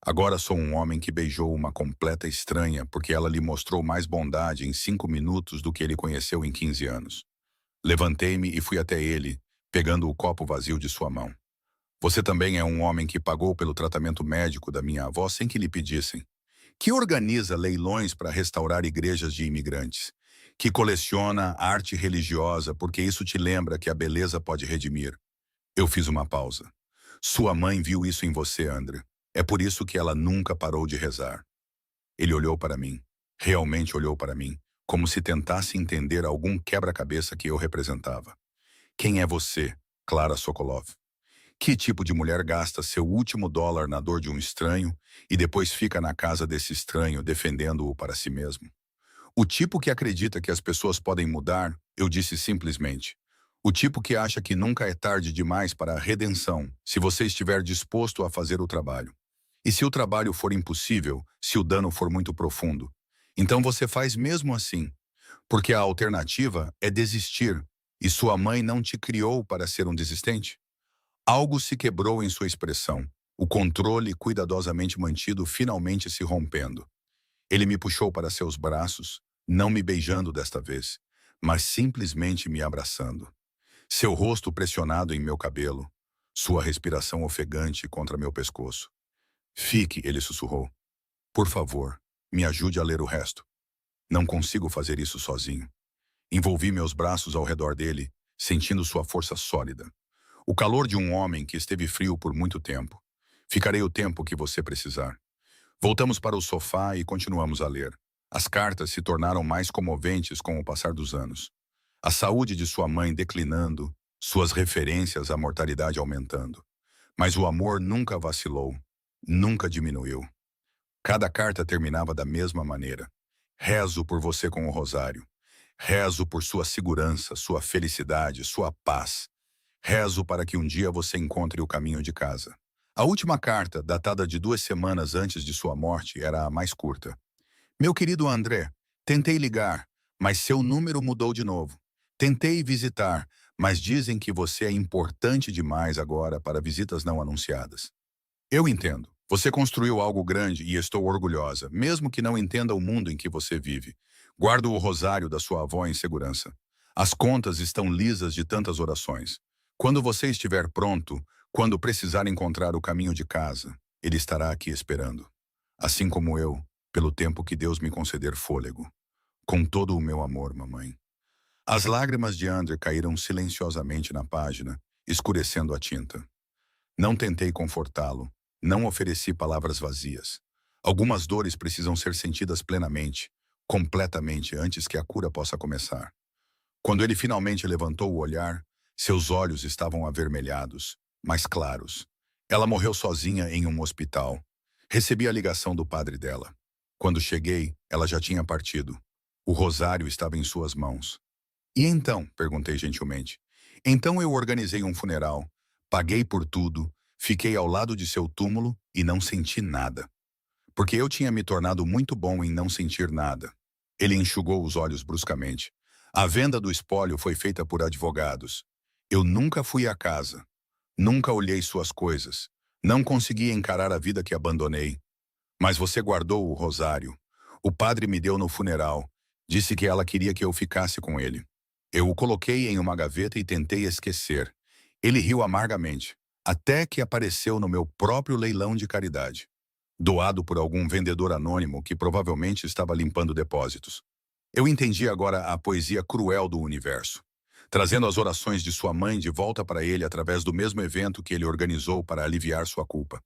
Speaker 1: Agora sou um homem que beijou uma completa estranha porque ela lhe mostrou mais bondade em 5 minutos do que ele conheceu em 15 anos. Levantei-me e fui até ele, pegando o copo vazio de sua mão. Você também é um homem que pagou pelo tratamento médico da minha avó sem que lhe pedissem. Que organiza leilões para restaurar igrejas de imigrantes. Que coleciona arte religiosa porque isso te lembra que a beleza pode redimir. Eu fiz uma pausa. Sua mãe viu isso em você, André. É por isso que ela nunca parou de rezar. Ele olhou para mim. Realmente olhou para mim, como se tentasse entender algum quebra-cabeça que eu representava. Quem é você, Clara Sokolov? Que tipo de mulher gasta seu último dólar na dor de um estranho e depois fica na casa desse estranho defendendo-o para si mesmo? O tipo que acredita que as pessoas podem mudar, eu disse simplesmente. O tipo que acha que nunca é tarde demais para a redenção, se você estiver disposto a fazer o trabalho. E se o trabalho for impossível, se o dano for muito profundo, então você faz mesmo assim, porque a alternativa é desistir, e sua mãe não te criou para ser um desistente? Algo se quebrou em sua expressão, o controle cuidadosamente mantido finalmente se rompendo. Ele me puxou para seus braços, não me beijando desta vez, mas simplesmente me abraçando. Seu rosto pressionado em meu cabelo, sua respiração ofegante contra meu pescoço. Fique, ele sussurrou. Por favor, me ajude a ler o resto. Não consigo fazer isso sozinho. Envolvi meus braços ao redor dele, sentindo sua força sólida. O calor de um homem que esteve frio por muito tempo. Ficarei o tempo que você precisar. Voltamos para o sofá e continuamos a ler. As cartas se tornaram mais comoventes com o passar dos anos. A saúde de sua mãe declinando, suas referências à mortalidade aumentando. Mas o amor nunca vacilou, nunca diminuiu. Cada carta terminava da mesma maneira. Rezo por você com o rosário. Rezo por sua segurança, sua felicidade, sua paz. Rezo para que um dia você encontre o caminho de casa. A última carta, datada de 2 semanas antes de sua morte, era a mais curta. Meu querido André, tentei ligar, mas seu número mudou de novo. Tentei visitar, mas dizem que você é importante demais agora para visitas não anunciadas. Eu entendo. Você construiu algo grande e estou orgulhosa, mesmo que não entenda o mundo em que você vive. Guardo o rosário da sua avó em segurança. As contas estão lisas de tantas orações. Quando você estiver pronto, quando precisar encontrar o caminho de casa, ele estará aqui esperando. Assim como eu, pelo tempo que Deus me conceder fôlego. Com todo o meu amor, mamãe. As lágrimas de André caíram silenciosamente na página, escurecendo a tinta. Não tentei confortá-lo. Não ofereci palavras vazias. Algumas dores precisam ser sentidas plenamente, completamente, antes que a cura possa começar. Quando ele finalmente levantou o olhar, seus olhos estavam avermelhados, mas claros. Ela morreu sozinha em um hospital. Recebi a ligação do padre dela. Quando cheguei, ela já tinha partido. O rosário estava em suas mãos. E então? Perguntei gentilmente. Então eu organizei um funeral, paguei por tudo, fiquei ao lado de seu túmulo e não senti nada. Porque eu tinha me tornado muito bom em não sentir nada. Ele enxugou os olhos bruscamente. A venda do espólio foi feita por advogados. Eu nunca fui à casa. Nunca olhei suas coisas. Não consegui encarar a vida que abandonei. Mas você guardou o rosário. O padre me deu no funeral. Disse que ela queria que eu ficasse com ele. Eu o coloquei em uma gaveta e tentei esquecer. Ele riu amargamente, até que apareceu no meu próprio leilão de caridade, doado por algum vendedor anônimo que provavelmente estava limpando depósitos. Eu entendi agora a poesia cruel do universo, trazendo as orações de sua mãe de volta para ele através do mesmo evento que ele organizou para aliviar sua culpa.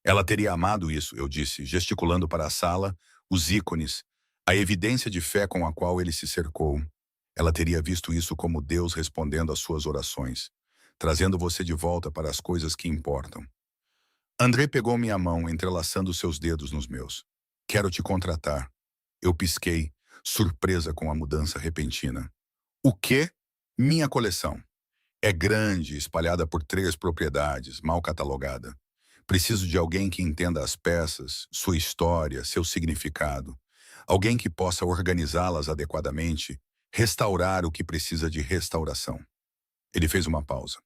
Speaker 1: Ela teria amado isso, eu disse, gesticulando para a sala, os ícones, a evidência de fé com a qual ele se cercou. Ela teria visto isso como Deus respondendo às suas orações, trazendo você de volta para as coisas que importam. André pegou minha mão, entrelaçando seus dedos nos meus. Quero te contratar. Eu pisquei, surpresa com a mudança repentina. O quê? Minha coleção. É grande, espalhada por 3 propriedades, mal catalogada. Preciso de alguém que entenda as peças, sua história, seu significado. Alguém que possa organizá-las adequadamente, restaurar o que precisa de restauração. Ele fez uma pausa.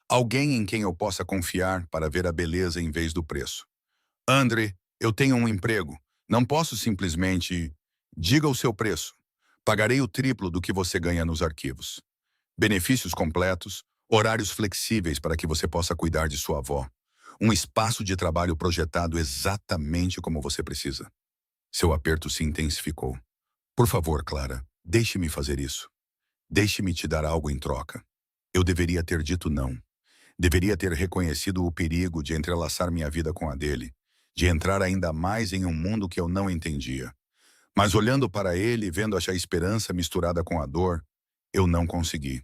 Speaker 1: Alguém em quem eu possa confiar para ver a beleza em vez do preço. André, eu tenho um emprego. Não posso simplesmente... Diga o seu preço. Pagarei o triplo do que você ganha nos arquivos. Benefícios completos, horários flexíveis para que você possa cuidar de sua avó. Um espaço de trabalho projetado exatamente como você precisa. Seu aperto se intensificou. Por favor, Clara, deixe-me fazer isso. Deixe-me te dar algo em troca. Eu deveria ter dito não. Deveria ter reconhecido o perigo de entrelaçar minha vida com a dele, de entrar ainda mais em um mundo que eu não entendia. Mas olhando para ele, vendo a esperança misturada com a dor, eu não consegui.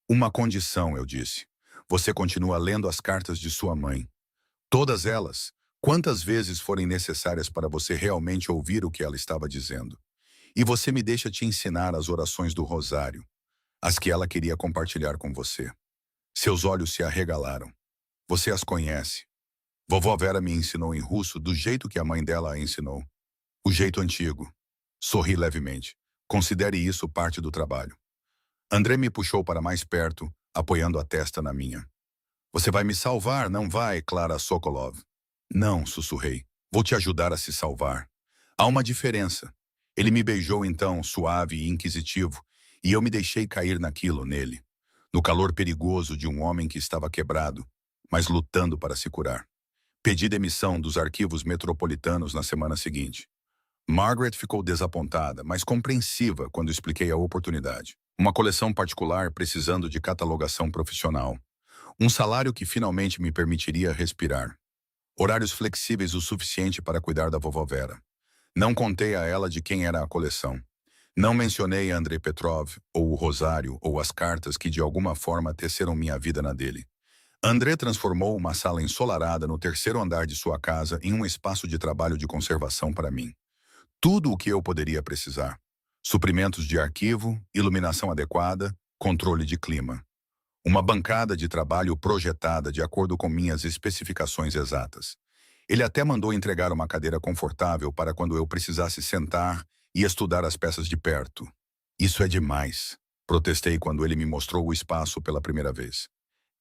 Speaker 1: Uma condição, eu disse. Você continua lendo as cartas de sua mãe. Todas elas, quantas vezes forem necessárias para você realmente ouvir o que ela estava dizendo. E você me deixa te ensinar as orações do rosário, as que ela queria compartilhar com você. Seus olhos se arregalaram. Você as conhece. Vovó Vera me ensinou em russo do jeito que a mãe dela a ensinou. O jeito antigo. Sorri levemente. Considere isso parte do trabalho. André me puxou para mais perto, apoiando a testa na minha. Você vai me salvar, não vai, Clara Sokolov? Não, sussurrei. Vou te ajudar a se salvar. Há uma diferença. Ele me beijou então, suave e inquisitivo, e eu me deixei cair naquilo, nele. No calor perigoso de um homem que estava quebrado, mas lutando para se curar. Pedi demissão dos arquivos metropolitanos na semana seguinte. Margaret ficou desapontada, mas compreensiva quando expliquei a oportunidade. Uma coleção particular precisando de catalogação profissional. Um salário que finalmente me permitiria respirar. Horários flexíveis o suficiente para cuidar da vovó Vera. Não contei a ela de quem era a coleção. Não mencionei Andrei Petrov, ou o rosário, ou as cartas que de alguma forma teceram minha vida na dele. André transformou uma sala ensolarada no 3º andar de sua casa em um espaço de trabalho de conservação para mim. Tudo o que eu poderia precisar. Suprimentos de arquivo, iluminação adequada, controle de clima. Uma bancada de trabalho projetada de acordo com minhas especificações exatas. Ele até mandou entregar uma cadeira confortável para quando eu precisasse sentar e estudar as peças de perto. Isso é demais. Protestei quando ele me mostrou o espaço pela primeira vez.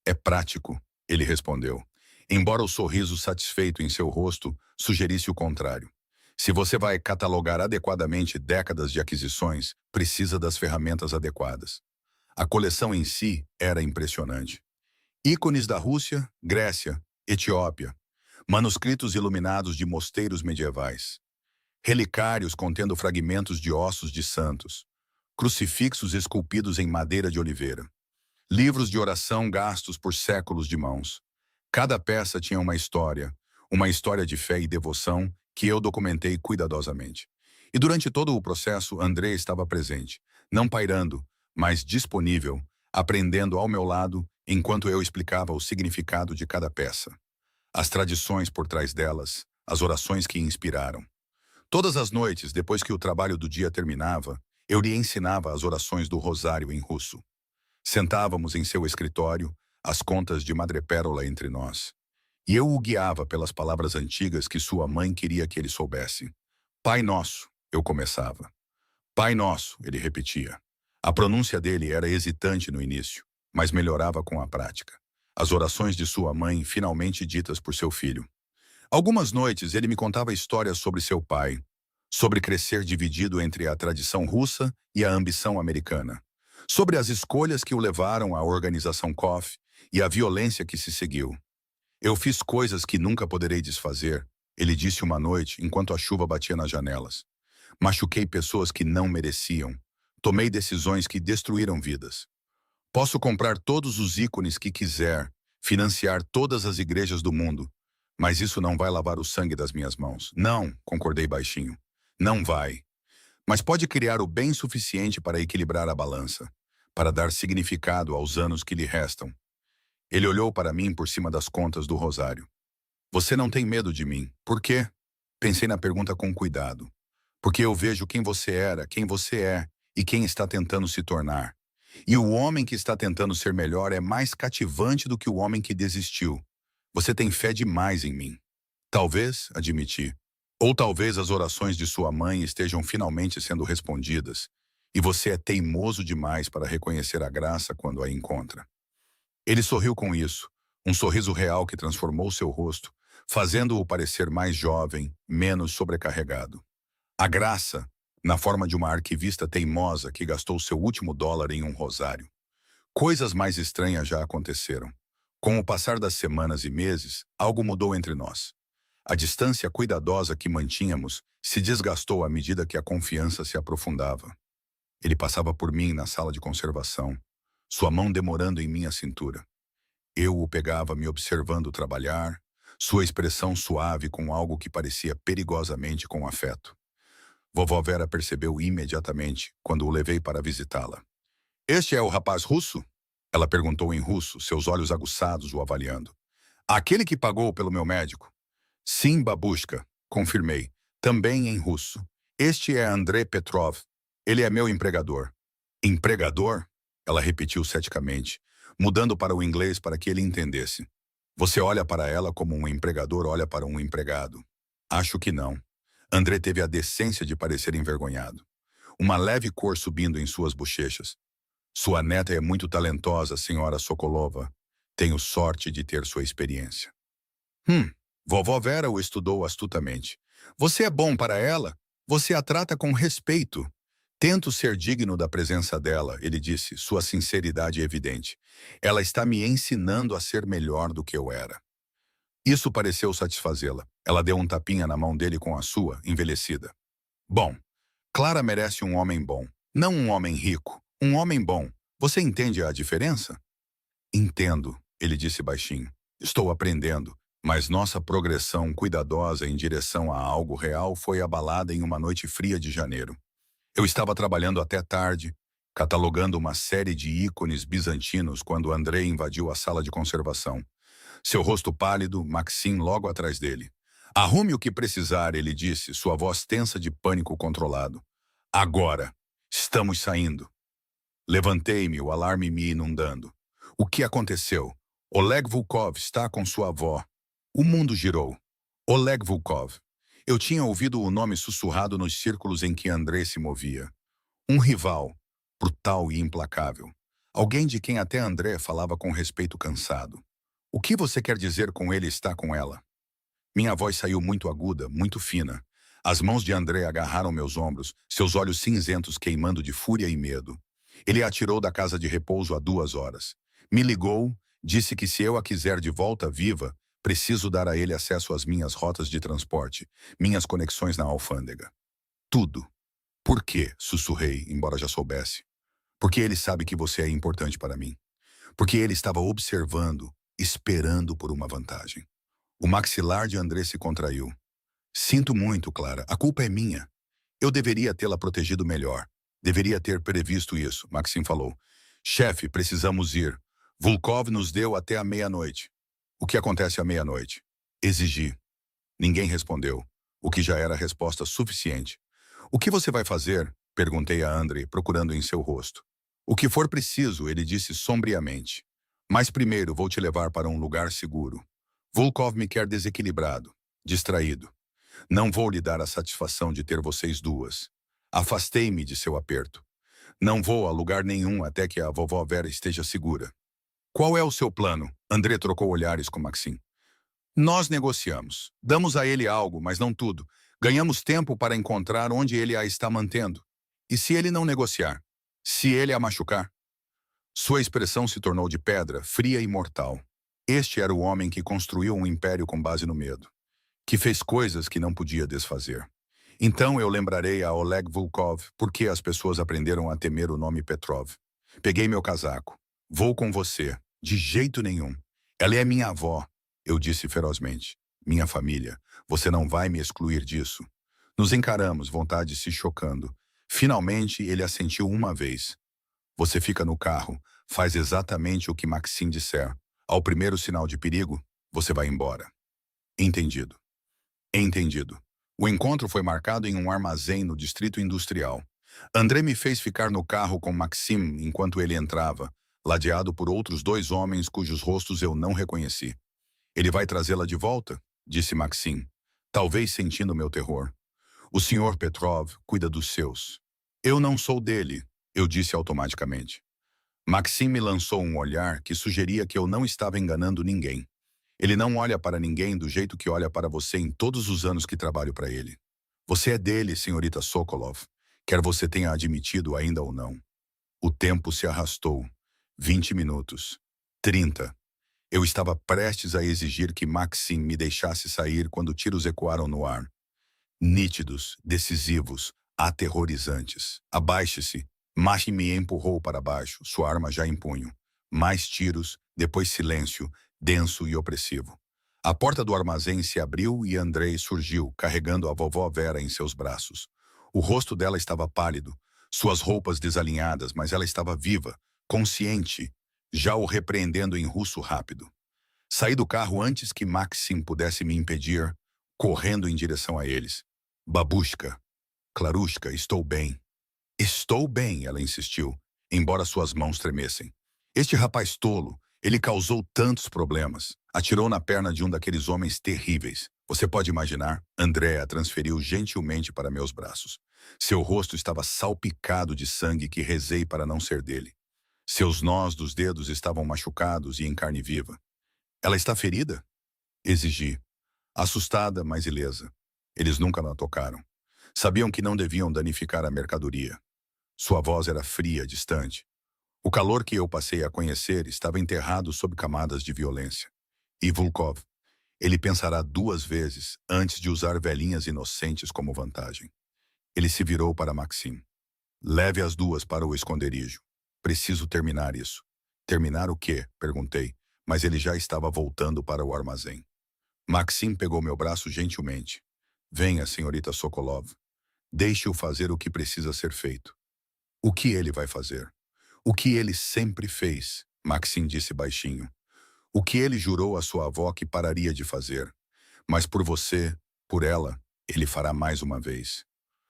Speaker 1: É prático, ele respondeu, embora o sorriso satisfeito em seu rosto sugerisse o contrário. Se você vai catalogar adequadamente décadas de aquisições, precisa das ferramentas adequadas. A coleção em si era impressionante. Ícones da Rússia, Grécia, Etiópia, manuscritos iluminados de mosteiros medievais, relicários contendo fragmentos de ossos de santos, crucifixos esculpidos em madeira de oliveira, livros de oração gastos por séculos de mãos. Cada peça tinha uma história de fé e devoção que eu documentei cuidadosamente. E durante todo o processo, André estava presente, não pairando, mas disponível, aprendendo ao meu lado enquanto eu explicava o significado de cada peça, as tradições por trás delas, as orações que inspiraram. Todas as noites, depois que o trabalho do dia terminava, eu lhe ensinava as orações do rosário em russo. Sentávamos em seu escritório, as contas de madrepérola entre nós. E eu o guiava pelas palavras antigas que sua mãe queria que ele soubesse. Pai Nosso, eu começava. Pai Nosso, ele repetia. A pronúncia dele era hesitante no início, mas melhorava com a prática. As orações de sua mãe finalmente ditas por seu filho. Algumas noites ele me contava histórias sobre seu pai, sobre crescer dividido entre a tradição russa e a ambição americana, sobre as escolhas que o levaram à organização KOF e a violência que se seguiu. Eu fiz coisas que nunca poderei desfazer, ele disse uma noite enquanto a chuva batia nas janelas. Machuquei pessoas que não mereciam. Tomei decisões que destruíram vidas. Posso comprar todos os ícones que quiser, financiar todas as igrejas do mundo, mas isso não vai lavar o sangue das minhas mãos. Não, concordei baixinho. Não vai. Mas pode criar o bem suficiente para equilibrar a balança, para dar significado aos anos que lhe restam. Ele olhou para mim por cima das contas do rosário. Você não tem medo de mim. Por quê? Pensei na pergunta com cuidado. Porque eu vejo quem você era, quem você é e quem está tentando se tornar. E o homem que está tentando ser melhor é mais cativante do que o homem que desistiu. Você tem fé demais em mim. Talvez, admiti. Ou talvez as orações de sua mãe estejam finalmente sendo respondidas, e você é teimoso demais para reconhecer a graça quando a encontra. Ele sorriu com isso, um sorriso real que transformou seu rosto, fazendo-o parecer mais jovem, menos sobrecarregado. A graça, na forma de uma arquivista teimosa que gastou seu último dólar em um rosário. Coisas mais estranhas já aconteceram. Com o passar das semanas e meses, algo mudou entre nós. A distância cuidadosa que mantínhamos se desgastou à medida que a confiança se aprofundava. Ele passava por mim na sala de conservação, sua mão demorando em minha cintura. Eu o pegava me observando trabalhar, sua expressão suave com algo que parecia perigosamente com afeto. Vovó Vera percebeu imediatamente quando o levei para visitá-la. Este é o rapaz russo? Ela perguntou em russo, seus olhos aguçados o avaliando. Aquele que pagou pelo meu médico? Sim, babushka, confirmei, também em russo. Este é Andrei Petrov. Ele é meu empregador. Empregador? Ela repetiu ceticamente, mudando para o inglês para que ele entendesse. Você olha para ela como um empregador olha para um empregado. Acho que não. André teve a decência de parecer envergonhado. Uma leve cor subindo em suas bochechas. Sua neta é muito talentosa, senhora Sokolova. Tenho sorte de ter sua experiência. Vovó Vera o estudou astutamente. Você é bom para ela? Você a trata com respeito. Tento ser digno da presença dela, ele disse, sua sinceridade evidente. Ela está me ensinando a ser melhor do que eu era. Isso pareceu satisfazê-la. Ela deu um tapinha na mão dele com a sua, envelhecida. Bom, Clara merece um homem bom. Não um homem rico. Um homem bom. Você entende a diferença? Entendo, ele disse baixinho. Estou aprendendo. Mas nossa progressão cuidadosa em direção a algo real foi abalada em uma noite fria de janeiro. Eu estava trabalhando até tarde, catalogando uma série de ícones bizantinos quando André invadiu a sala de conservação. Seu rosto pálido, Maxim logo atrás dele. Arrume o que precisar, ele disse, sua voz tensa de pânico controlado. Agora! Estamos saindo. Levantei-me, o alarme me inundando. O que aconteceu? Oleg Volkov está com sua avó. O mundo girou. Oleg Volkov. Eu tinha ouvido o nome sussurrado nos círculos em que André se movia. Um rival. brutal e implacável. Alguém de quem até André falava com respeito cansado. O que você quer dizer com ele está com ela? Minha voz saiu muito aguda, muito fina. As mãos de André agarraram meus ombros, seus olhos cinzentos queimando de fúria e medo. Ele a atirou da casa de repouso há 2 horas. Me ligou, disse que se eu a quiser de volta viva, preciso dar a ele acesso às minhas rotas de transporte, minhas conexões na alfândega. Tudo. Por quê? Sussurrei, embora já soubesse. Porque ele sabe que você é importante para mim. Porque ele estava observando, esperando por uma vantagem. O maxilar de André se contraiu. Sinto muito, Clara. A culpa é minha. Eu deveria tê-la protegido melhor. Deveria ter previsto isso, Maxim falou. Chefe, precisamos ir. Volkov nos deu até a meia-noite. O que acontece à meia-noite? Exigi. Ninguém respondeu, o que já era resposta suficiente. O que você vai fazer? Perguntei a Andrei, procurando em seu rosto. O que for preciso, ele disse sombriamente. Mas primeiro vou te levar para um lugar seguro. Volkov me quer desequilibrado, distraído. Não vou lhe dar a satisfação de ter vocês duas. Afastei-me de seu aperto. Não vou a lugar nenhum até que a vovó Vera esteja segura. Qual é o seu plano? André trocou olhares com Maxim. Nós negociamos. Damos a ele algo, mas não tudo. Ganhamos tempo para encontrar onde ele a está mantendo. E se ele não negociar? Se ele a machucar? Sua expressão se tornou de pedra, fria e mortal. Este era o homem que construiu um império com base no medo, que fez coisas que não podia desfazer. Então eu lembrarei a Oleg Volkov porque as pessoas aprenderam a temer o nome Petrov. Peguei meu casaco. Vou com você. De jeito nenhum. Ela é minha avó, eu disse ferozmente. Minha família. Você não vai me excluir disso. Nos encaramos, vontade se chocando. Finalmente ele assentiu uma vez. Você fica no carro, faz exatamente o que Maxim disser. Ao primeiro sinal de perigo, você vai embora. Entendido. Entendido. O encontro foi marcado em um armazém no distrito industrial. André me fez ficar no carro com Maxim enquanto ele entrava, ladeado por outros 2 homens cujos rostos eu não reconheci. Ele vai trazê-la de volta? Disse Maxim, talvez sentindo meu terror. O senhor Petrov cuida dos seus. Eu não sou dele, eu disse automaticamente. Maxim me lançou um olhar que sugeria que eu não estava enganando ninguém. Ele não olha para ninguém do jeito que olha para você em todos os anos que trabalho para ele. Você é dele, senhorita Sokolov, quer você tenha admitido ainda ou não. O tempo se arrastou. 20 minutos. 30. Eu estava prestes a exigir que Maxim me deixasse sair quando tiros ecoaram no ar. Nítidos, decisivos, aterrorizantes. Abaixe-se. Maxim me empurrou para baixo, sua arma já em punho. Mais tiros, depois silêncio, denso e opressivo. A porta do armazém se abriu e Andrei surgiu, carregando a vovó Vera em seus braços. O rosto dela estava pálido, suas roupas desalinhadas, mas ela estava viva, consciente, já o repreendendo em russo rápido. Saí do carro antes que Maxim pudesse me impedir, correndo em direção a eles. Babushka, Klarushka, estou bem. Estou bem, ela insistiu, embora suas mãos tremessem. Este rapaz tolo, ele causou tantos problemas. Atirou na perna de um daqueles homens terríveis. Você pode imaginar? André a transferiu gentilmente para meus braços. Seu rosto estava salpicado de sangue que rezei para não ser dele. Seus nós dos dedos estavam machucados e em carne viva. Ela está ferida? Exigi. Assustada, mas ilesa. Eles nunca a tocaram. Sabiam que não deviam danificar a mercadoria. Sua voz era fria, distante. O calor que eu passei a conhecer estava enterrado sob camadas de violência. E Volkov, ele pensará 2 vezes antes de usar velhinhas inocentes como vantagem. Ele se virou para Maxim. Leve as 2 para o esconderijo. Preciso terminar isso. Terminar o quê? Perguntei, mas ele já estava voltando para o armazém. Maxim pegou meu braço gentilmente. Venha, senhorita Sokolov. Deixe-o fazer o que precisa ser feito. O que ele vai fazer? O que ele sempre fez, Maxim disse baixinho. O que ele jurou à sua avó que pararia de fazer. Mas por você, por ela, ele fará mais uma vez.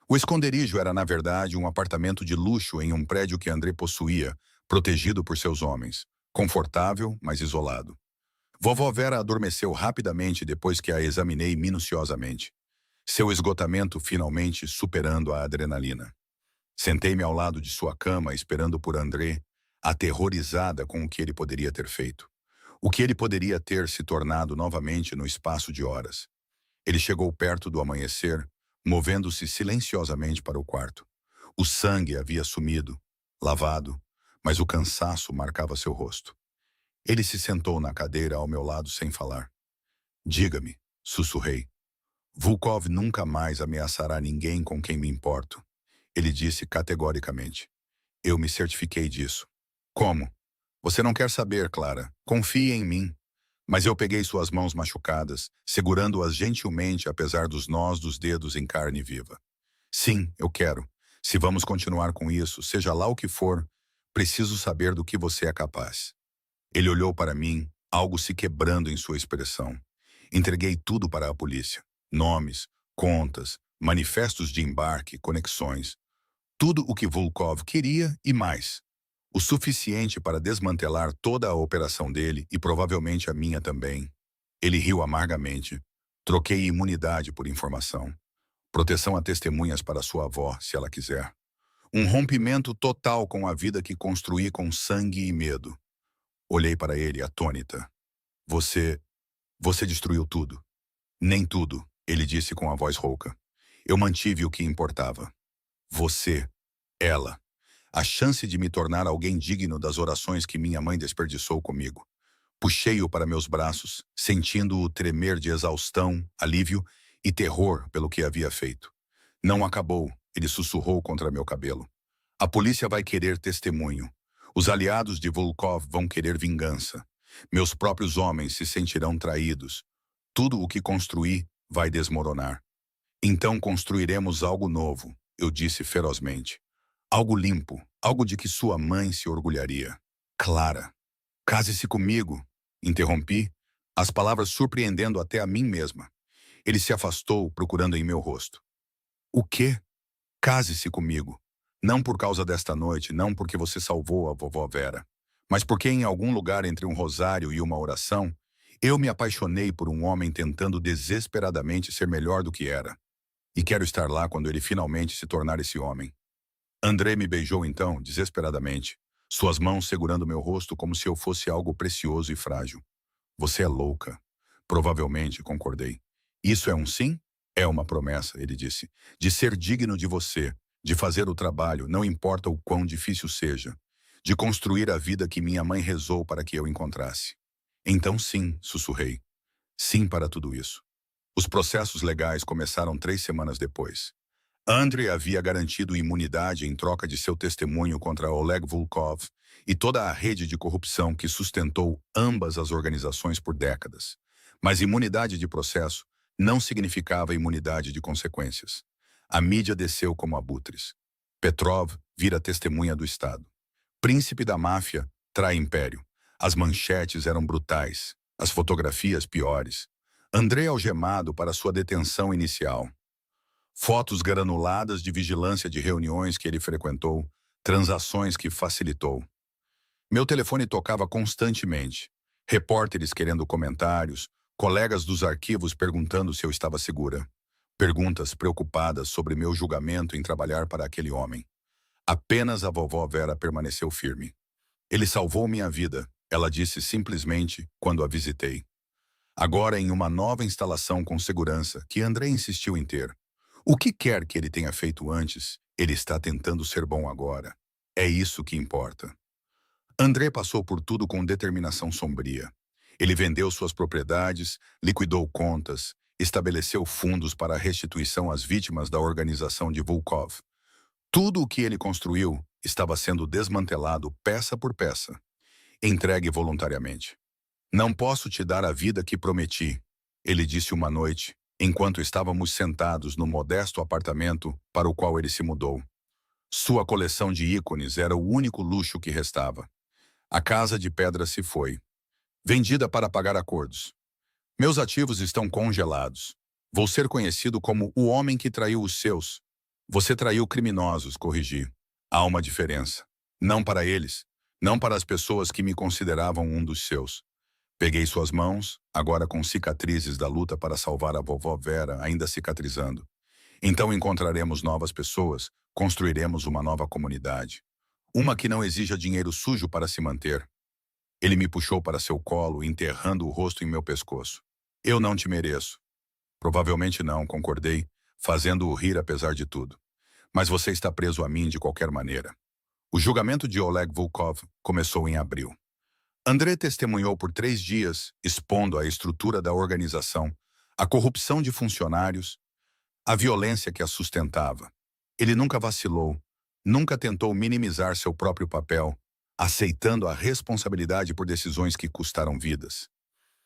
Speaker 1: O esconderijo era, na verdade, um apartamento de luxo em um prédio que André possuía, protegido por seus homens. Confortável, mas isolado. Vovó Vera adormeceu rapidamente depois que a examinei minuciosamente. Seu esgotamento finalmente superando a adrenalina. Sentei-me ao lado de sua cama, esperando por André, aterrorizada com o que ele poderia ter feito. O que ele poderia ter se tornado novamente no espaço de horas. Ele chegou perto do amanhecer, movendo-se silenciosamente para o quarto. O sangue havia sumido, lavado, mas o cansaço marcava seu rosto. Ele se sentou na cadeira ao meu lado sem falar. Diga-me, sussurrei. Volkov nunca mais ameaçará ninguém com quem me importo. Ele disse categoricamente. Eu me certifiquei disso. Como? Você não quer saber, Clara. Confie em mim. Mas eu peguei suas mãos machucadas, segurando-as gentilmente apesar dos nós dos dedos em carne viva. Sim, eu quero. Se vamos continuar com isso, seja lá o que for, preciso saber do que você é capaz. Ele olhou para mim, algo se quebrando em sua expressão. Entreguei tudo para a polícia. Nomes, contas, manifestos de embarque, conexões. Tudo o que Volkov queria e mais. O suficiente para desmantelar toda a operação dele e provavelmente a minha também. Ele riu amargamente. Troquei imunidade por informação. Proteção a testemunhas para sua avó, se ela quiser. Um rompimento total com a vida que construí com sangue e medo. Olhei para ele, atônita. Você... você destruiu tudo. Nem tudo, ele disse com a voz rouca. Eu mantive o que importava. Você, ela. A chance de me tornar alguém digno das orações que minha mãe desperdiçou comigo. Puxei-o para meus braços, sentindo-o tremer de exaustão, alívio e terror pelo que havia feito. Não acabou, ele sussurrou contra meu cabelo. A polícia vai querer testemunho. Os aliados de Volkov vão querer vingança. Meus próprios homens se sentirão traídos. Tudo o que construí vai desmoronar. Então construiremos algo novo, eu disse ferozmente. Algo limpo, algo de que sua mãe se orgulharia. Clara. Case-se comigo, interrompi, as palavras surpreendendo até a mim mesma. Ele se afastou, procurando em meu rosto. O quê? Case-se comigo. Não por causa desta noite, não porque você salvou a vovó Vera, mas porque em algum lugar entre um rosário e uma oração, eu me apaixonei por um homem tentando desesperadamente ser melhor do que era. E quero estar lá quando ele finalmente se tornar esse homem. André me beijou então, desesperadamente, suas mãos segurando meu rosto como se eu fosse algo precioso e frágil. Você é louca. Provavelmente, concordei. Isso é um sim? É uma promessa, ele disse, de ser digno de você, de fazer o trabalho, não importa o quão difícil seja, de construir a vida que minha mãe rezou para que eu encontrasse. Então sim, sussurrei. Sim para tudo isso. Os processos legais começaram 3 semanas depois. Andrei havia garantido imunidade em troca de seu testemunho contra Oleg Volkov e toda a rede de corrupção que sustentou ambas as organizações por décadas. Mas imunidade de processo não significava imunidade de consequências. A mídia desceu como abutres. Petrov vira testemunha do Estado. Príncipe da máfia trai império. As manchetes eram brutais, as fotografias piores. Andrei algemado para sua detenção inicial. Fotos granuladas de vigilância de reuniões que ele frequentou, transações que facilitou. Meu telefone tocava constantemente. Repórteres querendo comentários, colegas dos arquivos perguntando se eu estava segura. Perguntas preocupadas sobre meu julgamento em trabalhar para aquele homem. Apenas a vovó Vera permaneceu firme. Ele salvou minha vida, ela disse simplesmente quando a visitei. Agora em uma nova instalação com segurança, que André insistiu em ter. O que quer que ele tenha feito antes, ele está tentando ser bom agora. É isso que importa. André passou por tudo com determinação sombria. Ele vendeu suas propriedades, liquidou contas, estabeleceu fundos para a restituição às vítimas da organização de Volkov. Tudo o que ele construiu estava sendo desmantelado peça por peça, entregue voluntariamente. Não posso te dar a vida que prometi, ele disse uma noite, enquanto estávamos sentados no modesto apartamento para o qual ele se mudou. Sua coleção de ícones era o único luxo que restava. A casa de pedra se foi. Vendida para pagar acordos. Meus ativos estão congelados. Vou ser conhecido como o homem que traiu os seus. Você traiu criminosos, corrigi. Há uma diferença. Não para eles. Não para as pessoas que me consideravam um dos seus. Peguei suas mãos, agora com cicatrizes da luta para salvar a vovó Vera ainda cicatrizando. Então encontraremos novas pessoas, Construiremos uma nova comunidade. Uma que não exija dinheiro sujo para se manter. Ele me puxou para seu colo, enterrando o rosto em meu pescoço. Eu não te mereço. Provavelmente não, concordei, fazendo-o rir apesar de tudo. Mas você está preso a mim de qualquer maneira. O julgamento de Oleg Volkov começou em abril. André testemunhou por 3 dias, expondo a estrutura da organização, a corrupção de funcionários, a violência que a sustentava. Ele nunca vacilou, nunca tentou minimizar seu próprio papel, aceitando a responsabilidade por decisões que custaram vidas.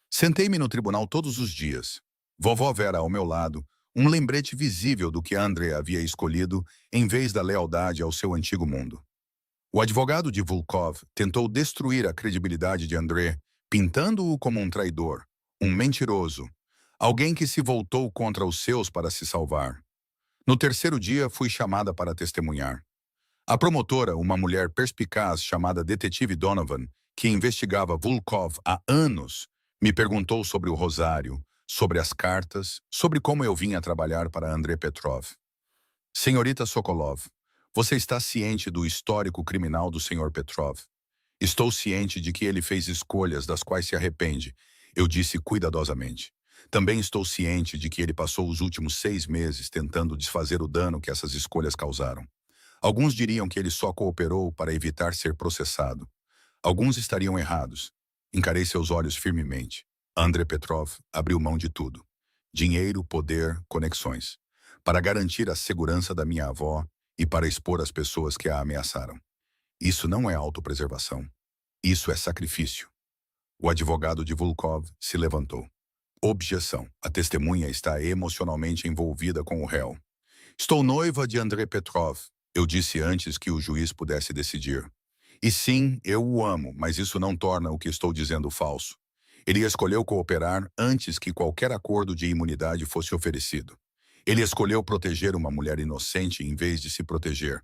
Speaker 1: Sentei-me no tribunal todos os dias. Vovó Vera ao meu lado, um lembrete visível do que André havia escolhido em vez da lealdade ao seu antigo mundo. O advogado de Volkov tentou destruir a credibilidade de André, pintando-o como um traidor, um mentiroso, alguém que se voltou contra os seus para se salvar. No terceiro dia, fui chamada para testemunhar. A promotora, uma mulher perspicaz chamada Detetive Donovan, que investigava Volkov há anos, me perguntou sobre o rosário, sobre as cartas, sobre como eu vinha trabalhar para Andrei Petrov. Senhorita Sokolov, você está ciente do histórico criminal do Sr. Petrov. Estou ciente de que ele fez escolhas das quais se arrepende, eu disse cuidadosamente. Também estou ciente de que ele passou os últimos 6 meses tentando desfazer o dano que essas escolhas causaram. Alguns diriam que ele só cooperou para evitar ser processado. Alguns estariam errados. Encarei seus olhos firmemente. Andrei Petrov abriu mão de tudo. Dinheiro, poder, conexões. Para garantir a segurança da minha avó e para expor as pessoas que a ameaçaram. Isso não é autopreservação. Isso é sacrifício. O advogado de Volkov se levantou. Objeção. A testemunha está emocionalmente envolvida com o réu. Estou noiva de Andrei Petrov. Eu disse antes que o juiz pudesse decidir. E sim, eu o amo, mas isso não torna o que estou dizendo falso. Ele escolheu cooperar antes que qualquer acordo de imunidade fosse oferecido. Ele escolheu proteger uma mulher inocente em vez de se proteger.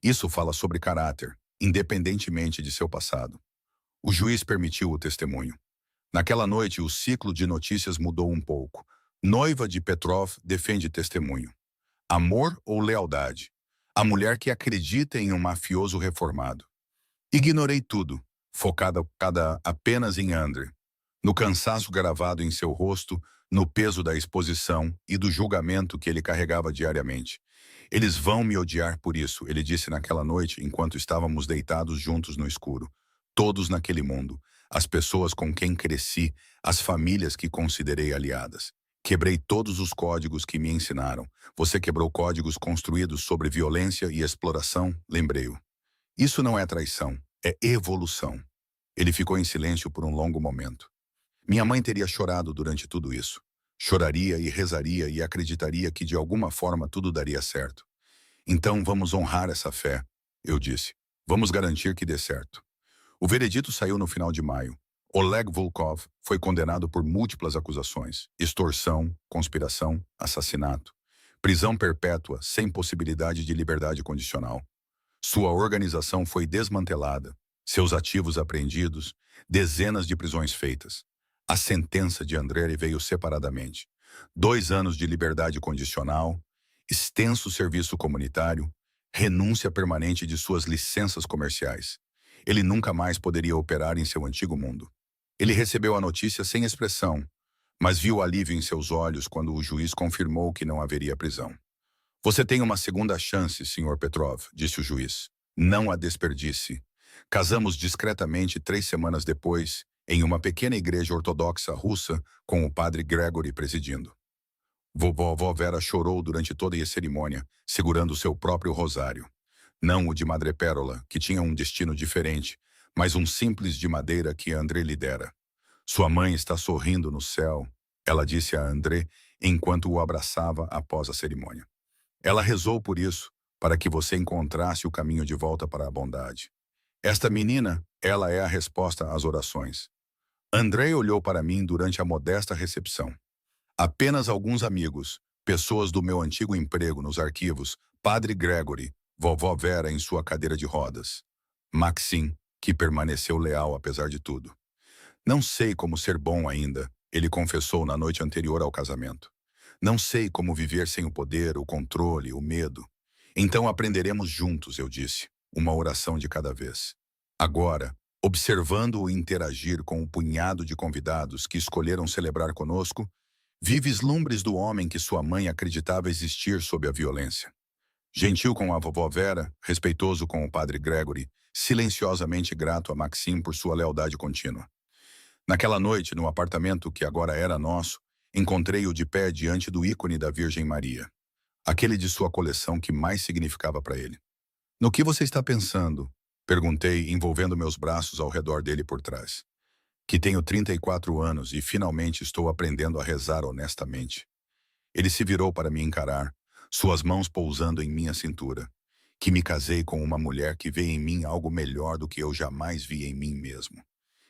Speaker 1: Isso fala sobre caráter, independentemente de seu passado. O juiz permitiu o testemunho. Naquela noite, o ciclo de notícias mudou um pouco. Noiva de Petrov defende testemunho. Amor ou lealdade? A mulher que acredita em um mafioso reformado. Ignorei tudo, focada apenas em Andrei, no cansaço gravado em seu rosto, no peso da exposição e do julgamento que ele carregava diariamente. Eles vão me odiar por isso, ele disse naquela noite enquanto estávamos deitados juntos no escuro. Todos naquele mundo, as pessoas com quem cresci, as famílias que considerei aliadas. Quebrei todos os códigos que me ensinaram. Você quebrou códigos construídos sobre violência e exploração, lembrei-o. Isso não é traição, é evolução. Ele ficou em silêncio por um longo momento. Minha mãe teria chorado durante tudo isso. Choraria e rezaria e acreditaria que de alguma forma tudo daria certo. Então vamos honrar essa fé, eu disse. Vamos garantir que dê certo. O veredito saiu no final de maio. Oleg Volkov foi condenado por múltiplas acusações: extorsão, conspiração, assassinato, prisão perpétua sem possibilidade de liberdade condicional. Sua organização foi desmantelada, seus ativos apreendidos, dezenas de prisões feitas. A sentença de Andrei veio separadamente. 2 anos de liberdade condicional, extenso serviço comunitário, renúncia permanente de suas licenças comerciais. Ele nunca mais poderia operar em seu antigo mundo. Ele recebeu a notícia sem expressão, mas viu alívio em seus olhos quando o juiz confirmou que não haveria prisão. Você tem uma segunda chance, Sr. Petrov, disse o juiz. Não a desperdice. Casamos discretamente 3 semanas depois, em uma pequena igreja ortodoxa russa, com o padre Gregory presidindo. Vovó Vera chorou durante toda a cerimônia, segurando seu próprio rosário. Não o de madrepérola, que tinha um destino diferente, mas um simples de madeira que Andrei lhe dera. Sua mãe está sorrindo no céu, ela disse a Andrei enquanto o abraçava após a cerimônia. Ela rezou por isso, para que você encontrasse o caminho de volta para a bondade. Esta menina, ela é a resposta às orações. Andrei olhou para mim durante a modesta recepção. Apenas alguns amigos, pessoas do meu antigo emprego nos arquivos, Padre Gregory, Vovó Vera em sua cadeira de rodas. Maxim, que permaneceu leal apesar de tudo. Não sei como ser bom ainda, ele confessou na noite anterior ao casamento. Não sei como viver sem o poder, o controle, o medo. Então aprenderemos juntos, eu disse, uma oração de cada vez. Agora, observando-o interagir com o punhado de convidados que escolheram celebrar conosco, vi vislumbres do homem que sua mãe acreditava existir sob a violência. Gentil com a vovó Vera, respeitoso com o padre Gregory, silenciosamente grato a Maxime por sua lealdade contínua. Naquela noite, no apartamento que agora era nosso, encontrei-o de pé diante do ícone da Virgem Maria, aquele de sua coleção que mais significava para ele. No que você está pensando? Perguntei, envolvendo meus braços ao redor dele por trás. Que tenho 34 anos e finalmente estou aprendendo a rezar honestamente. Ele se virou para me encarar, suas mãos pousando em minha cintura. Que me casei com uma mulher que vê em mim algo melhor do que eu jamais vi em mim mesmo.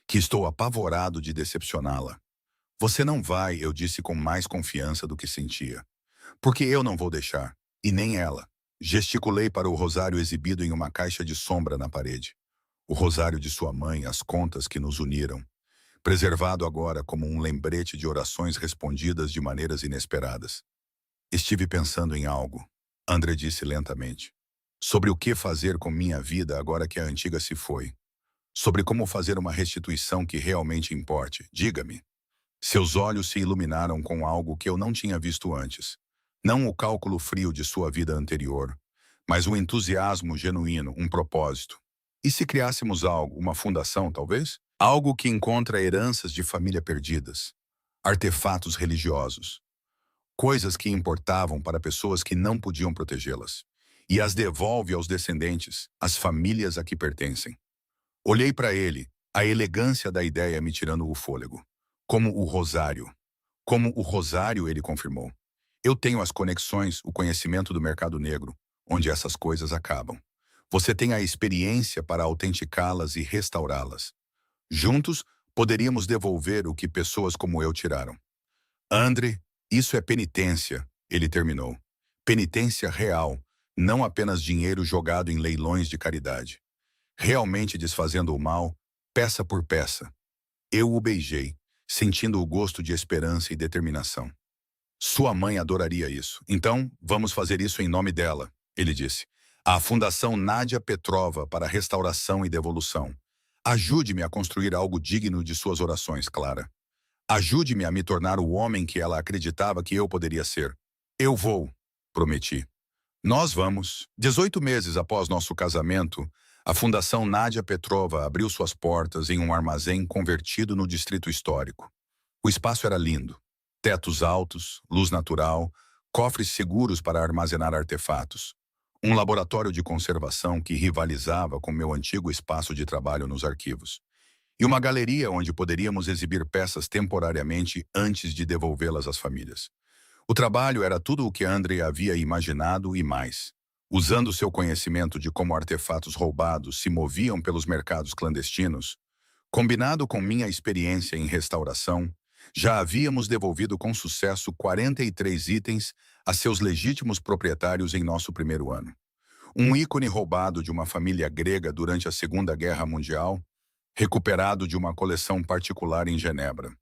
Speaker 1: Que estou apavorado de decepcioná-la. Você não vai, eu disse com mais confiança do que sentia. Porque eu não vou deixar, e nem ela. Gesticulei para o rosário exibido em uma caixa de sombra na parede. O rosário de sua mãe, as contas que nos uniram. Preservado agora como um lembrete de orações respondidas de maneiras inesperadas. Estive pensando em algo, André disse lentamente. Sobre o que fazer com minha vida agora que a antiga se foi. Sobre como fazer uma restituição que realmente importe. Diga-me. Seus olhos se iluminaram com algo que eu não tinha visto antes. Não o cálculo frio de sua vida anterior, mas o entusiasmo genuíno, um propósito. E se criássemos algo, uma fundação, talvez? Algo que encontra heranças de família perdidas, artefatos religiosos, coisas que importavam para pessoas que não podiam protegê-las, e as devolve aos descendentes, às famílias a que pertencem. Olhei para ele, a elegância da ideia me tirando o fôlego. Como o rosário, ele confirmou. Eu tenho as conexões, o conhecimento do mercado negro, onde essas coisas acabam. Você tem a experiência para autenticá-las e restaurá-las. Juntos, poderíamos devolver o que pessoas como eu tiraram. André, isso é penitência, ele terminou. Penitência real, não apenas dinheiro jogado em leilões de caridade. Realmente desfazendo o mal, peça por peça. Eu o beijei, sentindo o gosto de esperança e determinação. Sua mãe adoraria isso. Então, vamos fazer isso em nome dela, ele disse. A Fundação Nádia Petrova para Restauração e Devolução. Ajude-me a construir algo digno de suas orações, Clara. Ajude-me a me tornar o homem que ela acreditava que eu poderia ser. Eu vou, prometi. Nós vamos. 18 meses após nosso casamento, a Fundação Nádia Petrova abriu suas portas em um armazém convertido no Distrito Histórico. O espaço era lindo. Tetos altos, luz natural, cofres seguros para armazenar artefatos. Um laboratório de conservação que rivalizava com meu antigo espaço de trabalho nos arquivos. E uma galeria onde poderíamos exibir peças temporariamente antes de devolvê-las às famílias. O trabalho era tudo o que André havia imaginado e mais. Usando seu conhecimento de como artefatos roubados se moviam pelos mercados clandestinos, combinado com minha experiência em restauração, já havíamos devolvido com sucesso 43 itens a seus legítimos proprietários em nosso primeiro ano. Um ícone roubado de uma família grega durante a Segunda Guerra Mundial, recuperado de uma coleção particular em Genebra.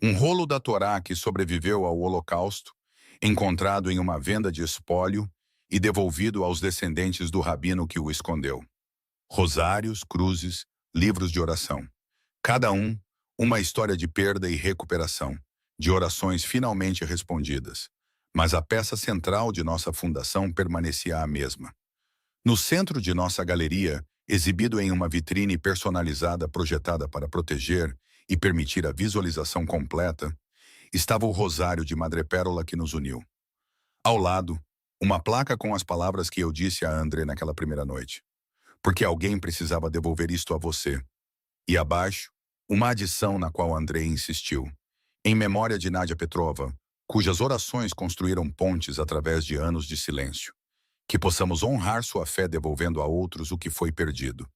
Speaker 1: Um rolo da Torá que sobreviveu ao Holocausto, encontrado em uma venda de espólio e devolvido aos descendentes do rabino que o escondeu. Rosários, cruzes, livros de oração. Cada um, uma história de perda e recuperação, de orações finalmente respondidas. Mas a peça central de nossa fundação permanecia a mesma. No centro de nossa galeria, exibido em uma vitrine personalizada projetada para proteger e permitir a visualização completa, estava o rosário de madrepérola que nos uniu. Ao lado, uma placa com as palavras que eu disse a André naquela primeira noite. Porque alguém precisava devolver isto a você. E abaixo, uma adição na qual André insistiu. Em memória de Nádia Petrova, cujas orações construíram pontes através de anos de silêncio. Que possamos honrar sua fé devolvendo a outros o que foi perdido.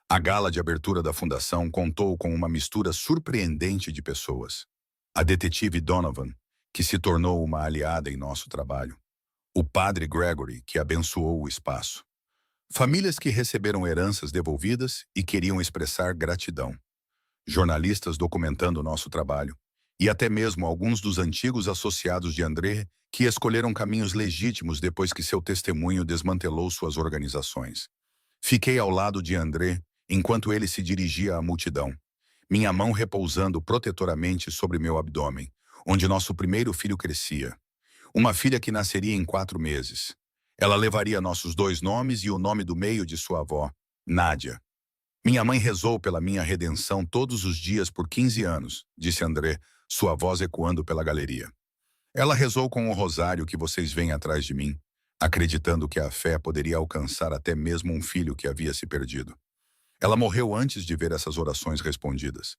Speaker 1: A gala de abertura da fundação contou com uma mistura surpreendente de pessoas. A detetive Donovan, que se tornou uma aliada em nosso trabalho. O padre Gregory, que abençoou o espaço. Famílias que receberam heranças devolvidas e queriam expressar gratidão. Jornalistas documentando nosso trabalho. E até mesmo alguns dos antigos associados de André que escolheram caminhos legítimos depois que seu testemunho desmantelou suas organizações. Fiquei ao lado de André enquanto ele se dirigia à multidão, minha mão repousando protetoramente sobre meu abdômen, onde nosso primeiro filho crescia. Uma filha que nasceria em 4 meses. Ela levaria nossos 2 nomes e o nome do meio de sua avó, Nádia. Minha mãe rezou pela minha redenção todos os dias por 15 anos, disse André, sua voz ecoando pela galeria. Ela rezou com o rosário que vocês veem atrás de mim, acreditando que a fé poderia alcançar até mesmo um filho que havia se perdido. Ela morreu antes de ver essas orações respondidas.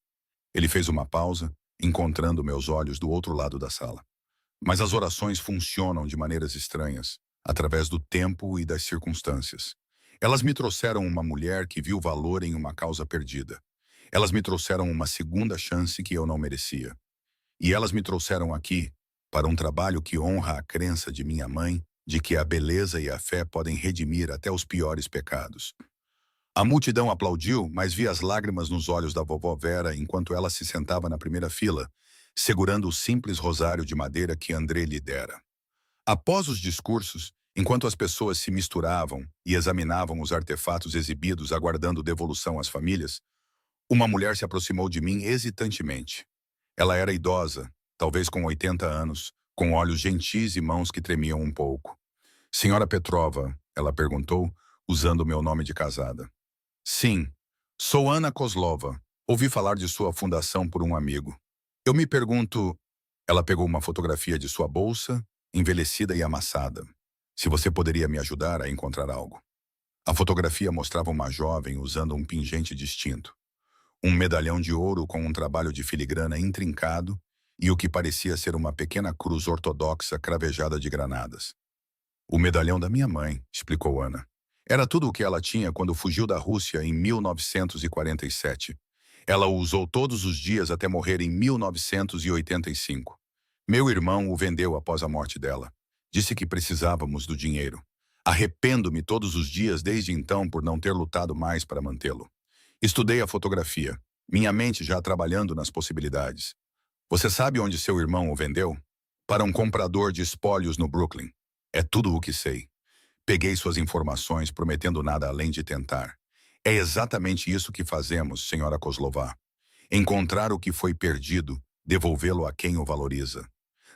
Speaker 1: Ele fez uma pausa, encontrando meus olhos do outro lado da sala. Mas as orações funcionam de maneiras estranhas, através do tempo e das circunstâncias. Elas me trouxeram uma mulher que viu valor em uma causa perdida. Elas me trouxeram uma segunda chance que eu não merecia. E elas me trouxeram aqui, para um trabalho que honra a crença de minha mãe de que a beleza e a fé podem redimir até os piores pecados. A multidão aplaudiu, mas vi as lágrimas nos olhos da vovó Vera enquanto ela se sentava na primeira fila, segurando o simples rosário de madeira que André lhe dera. Após os discursos, enquanto as pessoas se misturavam e examinavam os artefatos exibidos aguardando devolução às famílias, uma mulher se aproximou de mim hesitantemente. Ela era idosa, talvez com 80 anos, com olhos gentis e mãos que tremiam um pouco. Senhora Petrova, ela perguntou, usando meu nome de casada. Sim, sou Ana Kozlova. Ouvi falar de sua fundação por um amigo. Eu me pergunto... Ela pegou uma fotografia de sua bolsa, envelhecida e amassada. Se você poderia me ajudar a encontrar algo. A fotografia mostrava uma jovem usando um pingente distinto. Um medalhão de ouro com um trabalho de filigrana intrincado e o que parecia ser uma pequena cruz ortodoxa cravejada de granadas. O medalhão da minha mãe, explicou Ana. Era tudo o que ela tinha quando fugiu da Rússia em 1947. Ela o usou todos os dias até morrer em 1985. Meu irmão o vendeu após a morte dela. Disse que precisávamos do dinheiro. Arrependo-me todos os dias desde então por não ter lutado mais para mantê-lo. Estudei a fotografia, minha mente já trabalhando nas possibilidades. Você sabe onde seu irmão o vendeu? Para um comprador de espólios no Brooklyn. É tudo o que sei. Peguei suas informações prometendo nada além de tentar. É exatamente isso que fazemos, senhora Kozlova. Encontrar o que foi perdido, devolvê-lo a quem o valoriza.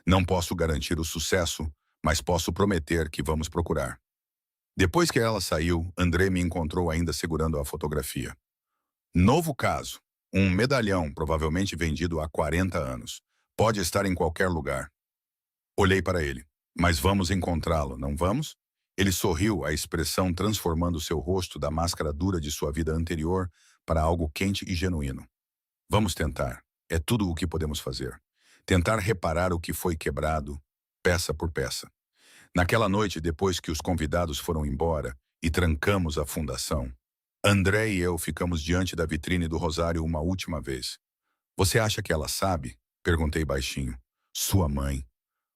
Speaker 1: Não posso garantir o sucesso, mas posso prometer que vamos procurar. Depois que ela saiu, André me encontrou ainda segurando a fotografia. Novo caso. Um medalhão, provavelmente vendido há 40 anos. Pode estar em qualquer lugar. Olhei para ele. Mas vamos encontrá-lo, não vamos? Ele sorriu, a expressão transformando seu rosto da máscara dura de sua vida anterior para algo quente e genuíno. Vamos tentar. É tudo o que podemos fazer. Tentar reparar o que foi quebrado, peça por peça. Naquela noite, depois que os convidados foram embora e trancamos a fundação, André e eu ficamos diante da vitrine do rosário uma última vez. Você acha que ela sabe? Perguntei baixinho. Sua mãe.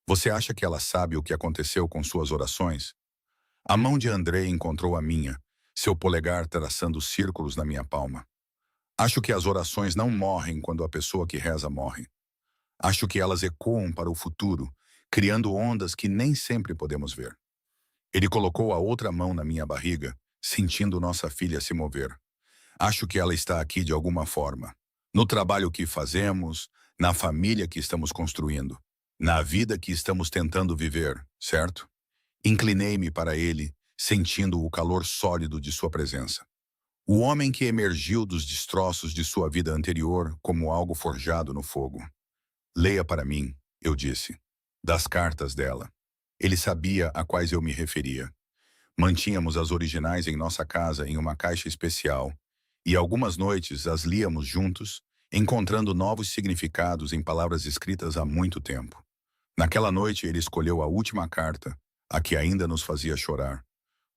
Speaker 1: Você acha que ela sabe o que aconteceu com suas orações? A mão de André encontrou a minha, seu polegar traçando círculos na minha palma. Acho que as orações não morrem quando a pessoa que reza morre. Acho que elas ecoam para o futuro, criando ondas que nem sempre podemos ver. Ele colocou a outra mão na minha barriga, sentindo nossa filha se mover. Acho que ela está aqui de alguma forma. No trabalho que fazemos, na família que estamos construindo, na vida que estamos tentando viver, certo? Inclinei-me para ele, sentindo o calor sólido de sua presença. O homem que emergiu dos destroços de sua vida anterior como algo forjado no fogo. Leia para mim, eu disse, das cartas dela. Ele sabia a quais eu me referia. Mantínhamos as originais em nossa casa em uma caixa especial, e algumas noites as líamos juntos, encontrando novos significados em palavras escritas há muito tempo. Naquela noite ele escolheu a última carta, a que ainda nos fazia chorar.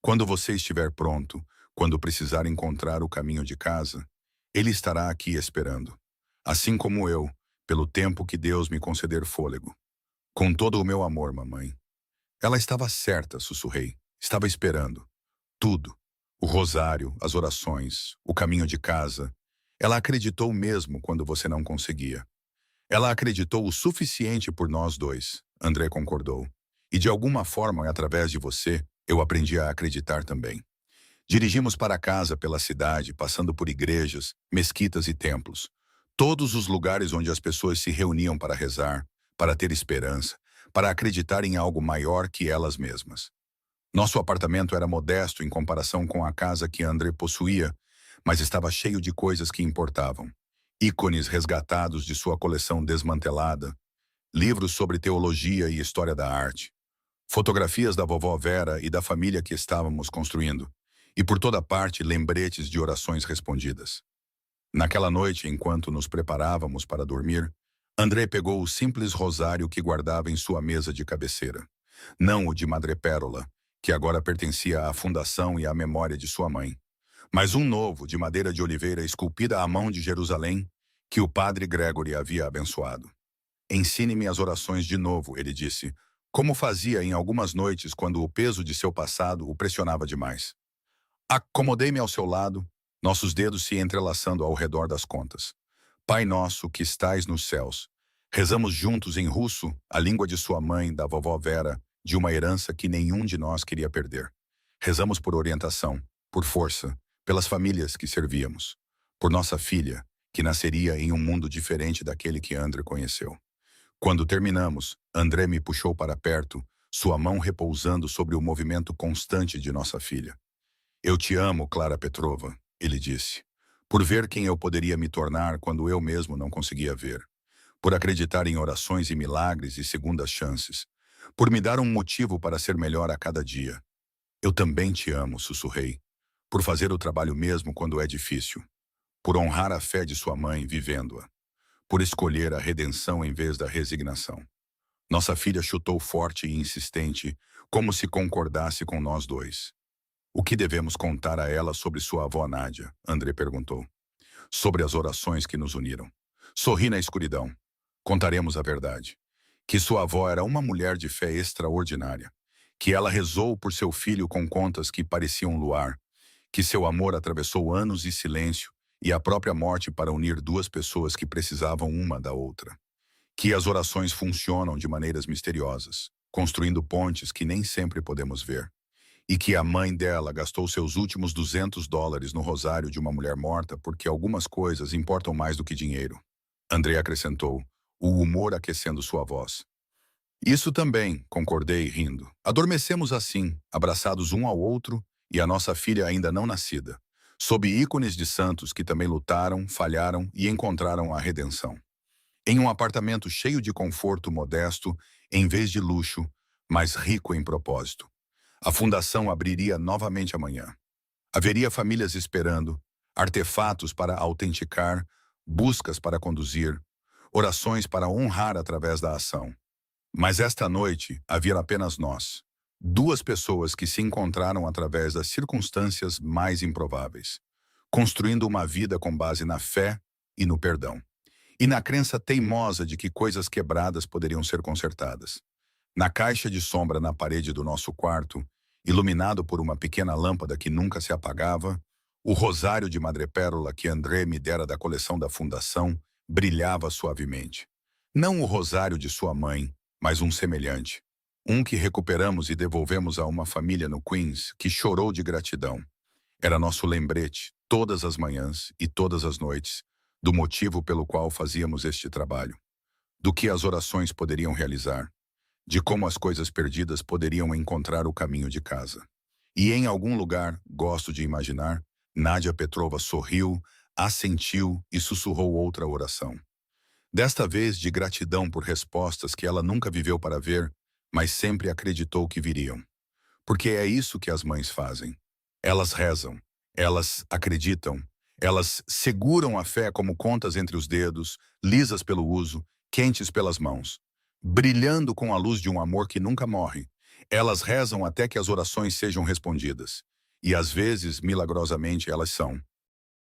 Speaker 1: Quando você estiver pronto, quando precisar encontrar o caminho de casa, ele estará aqui esperando. Assim como eu, pelo tempo que Deus me conceder fôlego. Com todo o meu amor, mamãe. Ela estava certa, sussurrei. Estava esperando. Tudo. O rosário, as orações, o caminho de casa. Ela acreditou mesmo quando você não conseguia. Ela acreditou o suficiente por nós dois, André concordou. E de alguma forma, através de você, eu aprendi a acreditar também. Dirigimos para casa pela cidade, passando por igrejas, mesquitas e templos. Todos os lugares onde as pessoas se reuniam para rezar, para ter esperança, para acreditar em algo maior que elas mesmas. Nosso apartamento era modesto em comparação com a casa que André possuía, mas estava cheio de coisas que importavam. Ícones resgatados de sua coleção desmantelada, livros sobre teologia e história da arte, fotografias da vovó Vera e da família que estávamos construindo, e por toda parte lembretes de orações respondidas. Naquela noite, enquanto nos preparávamos para dormir, André pegou o simples rosário que guardava em sua mesa de cabeceira, não o de madrepérola, que agora pertencia à fundação e à memória de sua mãe, mas um novo, de madeira de oliveira esculpida à mão de Jerusalém, que o padre Gregory havia abençoado. Ensine-me as orações de novo, ele disse, como fazia em algumas noites quando o peso de seu passado o pressionava demais. Acomodei-me ao seu lado, nossos dedos se entrelaçando ao redor das contas. Pai nosso que estais nos céus. Rezamos juntos em russo, a língua de sua mãe, da vovó Vera, de uma herança que nenhum de nós queria perder. Rezamos por orientação, por força, pelas famílias que servíamos, por nossa filha, que nasceria em um mundo diferente daquele que André conheceu. Quando terminamos, André me puxou para perto, sua mão repousando sobre o movimento constante de nossa filha. Eu te amo, Clara Petrova, ele disse, por ver quem eu poderia me tornar quando eu mesmo não conseguia ver, por acreditar em orações e milagres e segundas chances, por me dar um motivo para ser melhor a cada dia. Eu também te amo, sussurrei, por fazer o trabalho mesmo quando é difícil, por honrar a fé de sua mãe vivendo-a, por escolher a redenção em vez da resignação. Nossa filha chutou forte e insistente, como se concordasse com nós dois. O que devemos contar a ela sobre sua avó Nádia? André perguntou. Sobre as orações que nos uniram. Sorri na escuridão. Contaremos a verdade. Que sua avó era uma mulher de fé extraordinária. Que ela rezou por seu filho com contas que pareciam luar. Que seu amor atravessou anos e silêncio e a própria morte para unir duas pessoas que precisavam uma da outra. Que as orações funcionam de maneiras misteriosas, construindo pontes que nem sempre podemos ver. E que a mãe dela gastou seus últimos $200 no rosário de uma mulher morta porque algumas coisas importam mais do que dinheiro. André acrescentou, o humor aquecendo sua voz. Isso também, concordei rindo. Adormecemos assim, abraçados um ao outro e a nossa filha ainda não nascida, sob ícones de santos que também lutaram, falharam e encontraram a redenção. Em um apartamento cheio de conforto modesto, em vez de luxo, mas rico em propósito. A fundação abriria novamente amanhã. Haveria famílias esperando, artefatos para autenticar, buscas para conduzir, orações para honrar através da ação. Mas esta noite havia apenas nós, duas pessoas que se encontraram através das circunstâncias mais improváveis, construindo uma vida com base na fé e no perdão, e na crença teimosa de que coisas quebradas poderiam ser consertadas. Na caixa de sombra na parede do nosso quarto, iluminado por uma pequena lâmpada que nunca se apagava, o rosário de madrepérola que André me dera da coleção da fundação brilhava suavemente. Não o rosário de sua mãe, mas um semelhante. Um que recuperamos e devolvemos a uma família no Queens que chorou de gratidão. Era nosso lembrete, todas as manhãs e todas as noites, do motivo pelo qual fazíamos este trabalho. Do que as orações poderiam realizar. De como as coisas perdidas poderiam encontrar o caminho de casa. E em algum lugar, gosto de imaginar, Nádia Petrova sorriu, assentiu e sussurrou outra oração. Desta vez de gratidão por respostas que ela nunca viveu para ver, mas sempre acreditou que viriam. Porque é isso que as mães fazem. Elas rezam, elas acreditam, elas seguram a fé como contas entre os dedos, lisas pelo uso, quentes pelas mãos. Brilhando com a luz de um amor que nunca morre, elas rezam até que as orações sejam respondidas. E às vezes, milagrosamente, elas são.